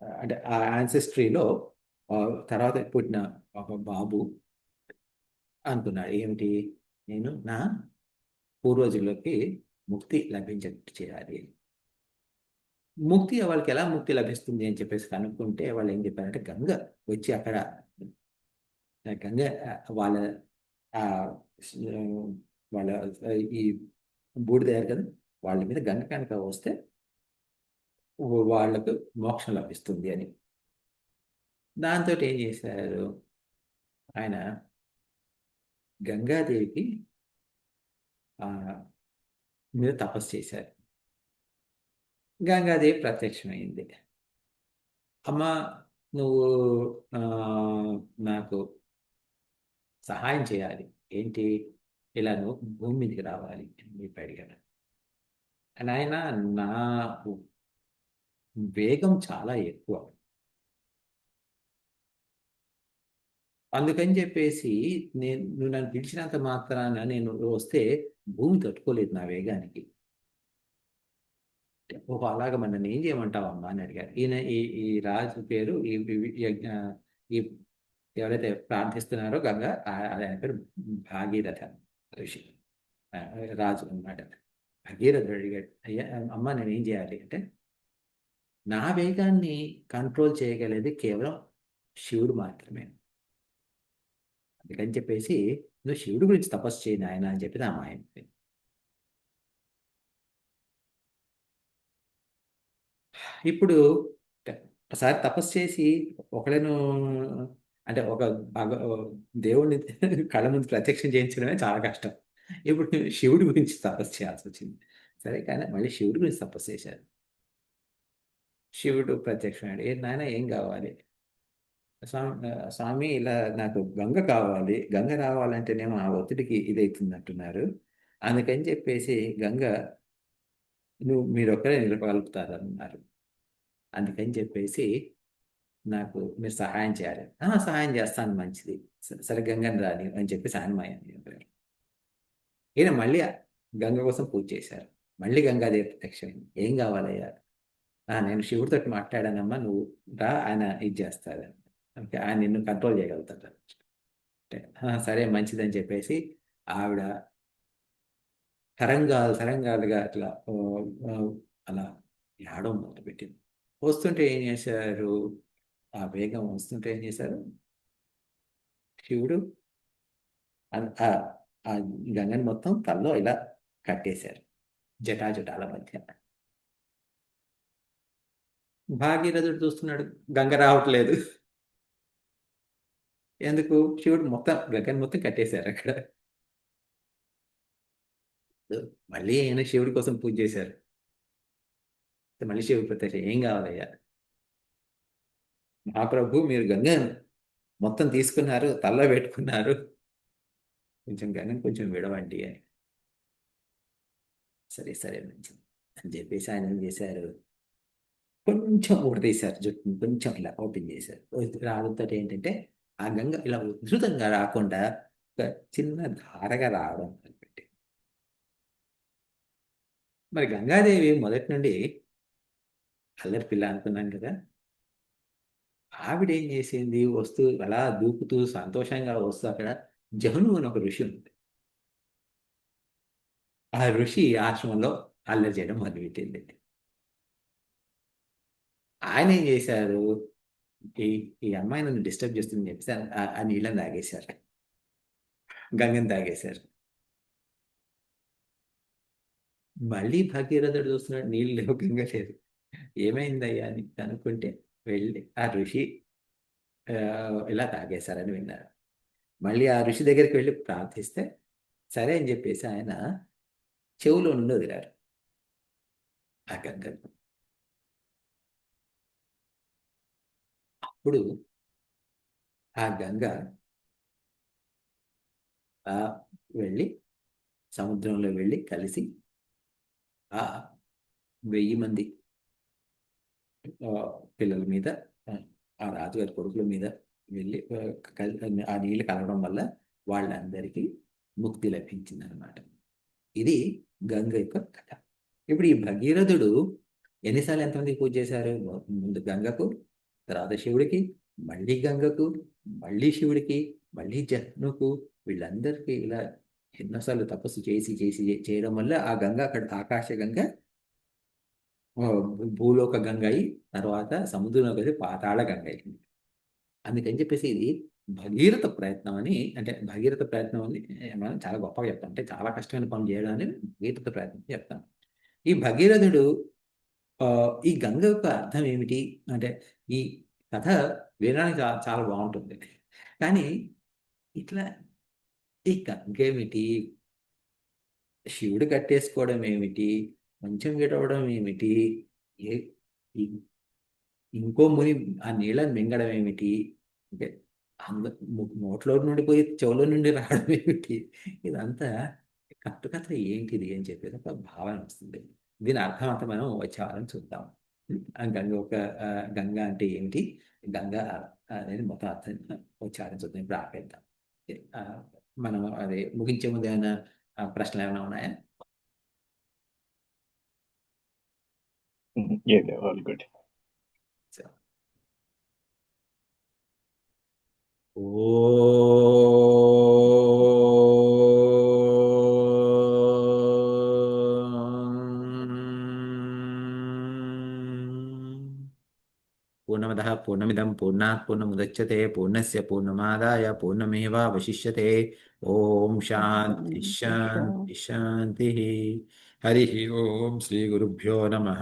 అంటే ఆ యాన్సెస్ట్రీలో తర్వాత పుట్టిన ఒక బాబు అనుకున్నాడు ఏమిటి, నేను నా పూర్వజులకి ముక్తి లభించేటట్టు చేయాలి. ముక్తి వాళ్ళకి ఎలా ముక్తి లభిస్తుంది అని చెప్పేసి కనుక్కుంటే వాళ్ళు ఏం చెప్పారంటే గంగ వచ్చి అక్కడ గంగ వాళ్ళ ఆ స్- వాళ్ళ ఈ బూడిద కదా, వాళ్ళ మీద గంగ కనుక వస్తే వాళ్ళకు మోక్షం లభిస్తుంది అని. దాంతో ఏం చేశారు ఆయన, గంగాదేవికి ఆ మీద తపస్సు చేశారు. గంగాదేవి ప్రత్యక్షమైంది. అమ్మ, నువ్వు ఆ, నాకు సహాయం చేయాలి. ఏంటి, ఇలా నువ్వు భూమి మీదకి రావాలి అని చెప్పి అడిగాడు. ఆయన నా వేగం చాలా ఎక్కువ, అందుకని చెప్పేసి నువ్వు నన్ను పిలిచినంత మాత్రాన నేను వస్తే భూమి తట్టుకోలేదు నా వేగానికి. ఓహో అలాగ మరి నన్ను ఏం చేయమంటావమ్మా అని అడిగారు. ఈయన ఈ రాజు పేరు ఈ ఎవరైతే ప్రార్థిస్తున్నారో గంగా ఆయన పేరు భాగీరథ ఋషి, ఆ, రాజు అన్నమాట. భగీరథుడు అడిగాడు, అయ్యా అమ్మ నేను ఏం చేయాలి అంటే, నా వేగాన్ని కంట్రోల్ చేయగలిగేది కేవలం శివుడు మాత్రమే. అందుకని చెప్పేసి నువ్వు శివుడి గురించి తపస్సు చేయి నాయన అని చెప్పి నా మాయ. ఇప్పుడు ఒకసారి తపస్సు చేసి ఒకళ్ళను అంటే ఒక భగ దేవుడిని కళ్ళ ముందు ప్రత్యక్షం చేయించడమే చాలా కష్టం. ఇప్పుడు శివుడి గురించి తపస్సు చేయాల్సి వచ్చింది. సరే కానీ మళ్ళీ శివుడి గురించి తపస్సు చేశారు. శివుడు ప్రత్యక్షమయ్యాడు. ఏ నాయన ఏం కావాలి, స్వామి ఇలా నాకు గంగ కావాలి, గంగ రావాలంటేనేమో ఆ ఒత్తిడికి ఇదవుతుంది అంటున్నారు. అందుకని చెప్పేసి గంగ మీరొక్కరే నిలబలుపుతారన్నారు. అందుకని చెప్పేసి నాకు మీరు సహాయం చేయాలి. సహాయం చేస్తాను, మంచిది, సరే గంగని రాని అని చెప్పి సాయనమయ్యాను చెప్పారు. ఈయన మళ్ళీ గంగ కోసం పూజ చేశారు. మళ్ళీ గంగాదేవి ప్రత్యక్షమైంది. ఏం కావాలయ్యా, నేను శివుడితో మాట్లాడానమ్మా, నువ్వు రా, ఆయన ఇది చేస్తాడు, ఓకే ఆయన నిన్ను కంట్రోల్ చేయగలుగుతాడు అంటే, సరే మంచిదని చెప్పేసి ఆవిడ తరంగాలుగా అట్లా ఆ, అలా ఆడడం మొదలుపెట్టింది. వస్తుంటే ఏం చేశారు, ఆ వేగం వస్తుంటే ఏం చేశారు, శివుడు ఆ ఆ గంగని మొత్తం తల్లో ఇలా కట్టేశారు జటాజటాల మధ్య. భాగీరథుడు చూస్తున్నాడు, గంగ రావట్లేదు. ఎందుకు, శివుడు మొత్తం గంగని మొత్తం కట్టేశారు అక్కడ. మళ్ళీ ఆయన శివుడి కోసం పూజ చేశారు. మళ్ళీ శివుడు ప్రత్యక్ష, ఏం కావాలయ్యా, మహాప్రభు మీరు గంగ మొత్తం తీసుకున్నారు, తల్ల పెట్టుకున్నారు, కొంచెం గంగని కొంచెం విడవండి అని. సరే సరే మంచిది అని చెప్పేసి ఆయన ఏం చేశారు, కొంచెం ఊడదీశారు జుట్టుని, కొంచెం ఇలా ఓపెన్ చేశారు. రావడంతో ఏంటంటే ఆ గంగ ఇలా ఉధృతంగా రాకుండా ఒక చిన్న ధారగా రావడం మొదలుపెట్టింది. మరి గంగాదేవి మొదటి నుండి అల్లరి పిల్ల అనుకున్నాను కదా, ఆవిడ ఏం చేసింది, వస్తూ అలా దూకుతూ సంతోషంగా వస్తూ అక్కడ జహ్ను అని ఒక ఋషి ఉంది. ఆ ఋషి ఆశ్రమంలో అల్లరి చేయడం మొదలుపెట్టింది. ఆయన ఏం చేశారు, ఈ ఈ అమ్మాయి నన్ను డిస్టర్బ్ చేస్తుందని చెప్పేసి ఆ నీళ్ళని తాగేశారు, గంగని తాగేశారు. మళ్ళీ భగీరథుడు చూస్తున్నాడు, నీళ్ళు లేవు, గంగ లేదు, ఏమైందయ్యా అని అనుకుంటే వెళ్ళి ఆ ఋషి ఆ, ఇలా తాగేశారని విన్నారు. మళ్ళీ ఆ ఋషి దగ్గరికి వెళ్ళి ప్రార్థిస్తే సరే అని చెప్పేసి ఆయన చెవులో నుండి వదిలారు ఆ గంగను. అప్పుడు ఆ గంగ ఆ వెళ్ళి సముద్రంలో వెళ్ళి కలిసి ఆ 1000 మంది ఆ, పిల్లల మీద ఆ, ఆ రాజుగారి కొడుకుల మీద వెళ్ళి ఆ నీళ్ళు కలవడం వల్ల వాళ్ళందరికీ ముక్తి లభించింది అనమాట. ఇది గంగ యొక్క కథ. ఇప్పుడు ఈ భగీరథుడు ఎన్నిసార్లు ఎంతమందికి పూజ చేశారు? ముందు గంగకు, తర్వాత శివుడికి, మళ్ళీ గంగకు, మళ్ళీ శివుడికి, మళ్ళీ జహ్నుకు, వీళ్ళందరికీ ఇలా ఎన్నోసార్లు తపస్సు చేసి చేసి చేయడం వల్ల ఆ గంగ అక్కడ ఆకాశ గంగ, ఆ, భూలోక గంగ అయి తర్వాత సముద్రంలో కలిసి పాతాళ గంగ అయింది. అందుకని చెప్పేసి ఇది భగీరథ ప్రయత్నం అని, అంటే భగీరథ ప్రయత్నం అని మనం చాలా గొప్పగా చెప్తాం. అంటే చాలా కష్టమైన పనులు చేయడాన్ని భగీరథ ప్రయత్నం చెప్తాం. ఈ భగీరథుడు ఆ, ఈ గంగ యొక్క అర్థం ఏమిటి అంటే, ఈ కథ వినడానికి చాలా చాలా బాగుంటుంది. కానీ ఇట్లా ఈ గంగ ఏమిటి, శివుడు కట్టేసుకోవడం ఏమిటి, మంచం గెడవడం ఏమిటి, ఏ ఈ- ఇంకో ముని ఆ నీళ్ళని మింగడం ఏమిటి, అంటే నోట్లో నుండి పోయి చెవులో నుండి రావడం ఏమిటి, ఇదంతా కట్టుకథ ఏంటిది అని చెప్పేది ఒక భావన వస్తుంది. దీని అర్థం అంతా మనం వచ్చే వారం చూద్దాం. ఆ గంగ ఒక ఆ, గంగ అంటే ఏమిటి, గంగ అనేది మొత్తం అర్థం వచ్చే వారం చూద్దాం. ఇప్పుడు ఆపేద్దాం. ఆ, మనం అదే ముగించే ముందు ఏమైనా ప్రశ్నలు ఏమైనా ఉన్నాయా? Yeah, all good. సో, పూర్ణమదః పూర్ణమిదం పూర్ణాత్ పూర్ణముదచ్యతే పూర్ణస్య పూర్ణమాదాయ పూర్ణమేవావశిష్యతే. ఓం శాంతి శాంతి శాంతి. హరి ఓం శ్రీ గురుభ్యో నమః.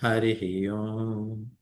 హరి ఓం.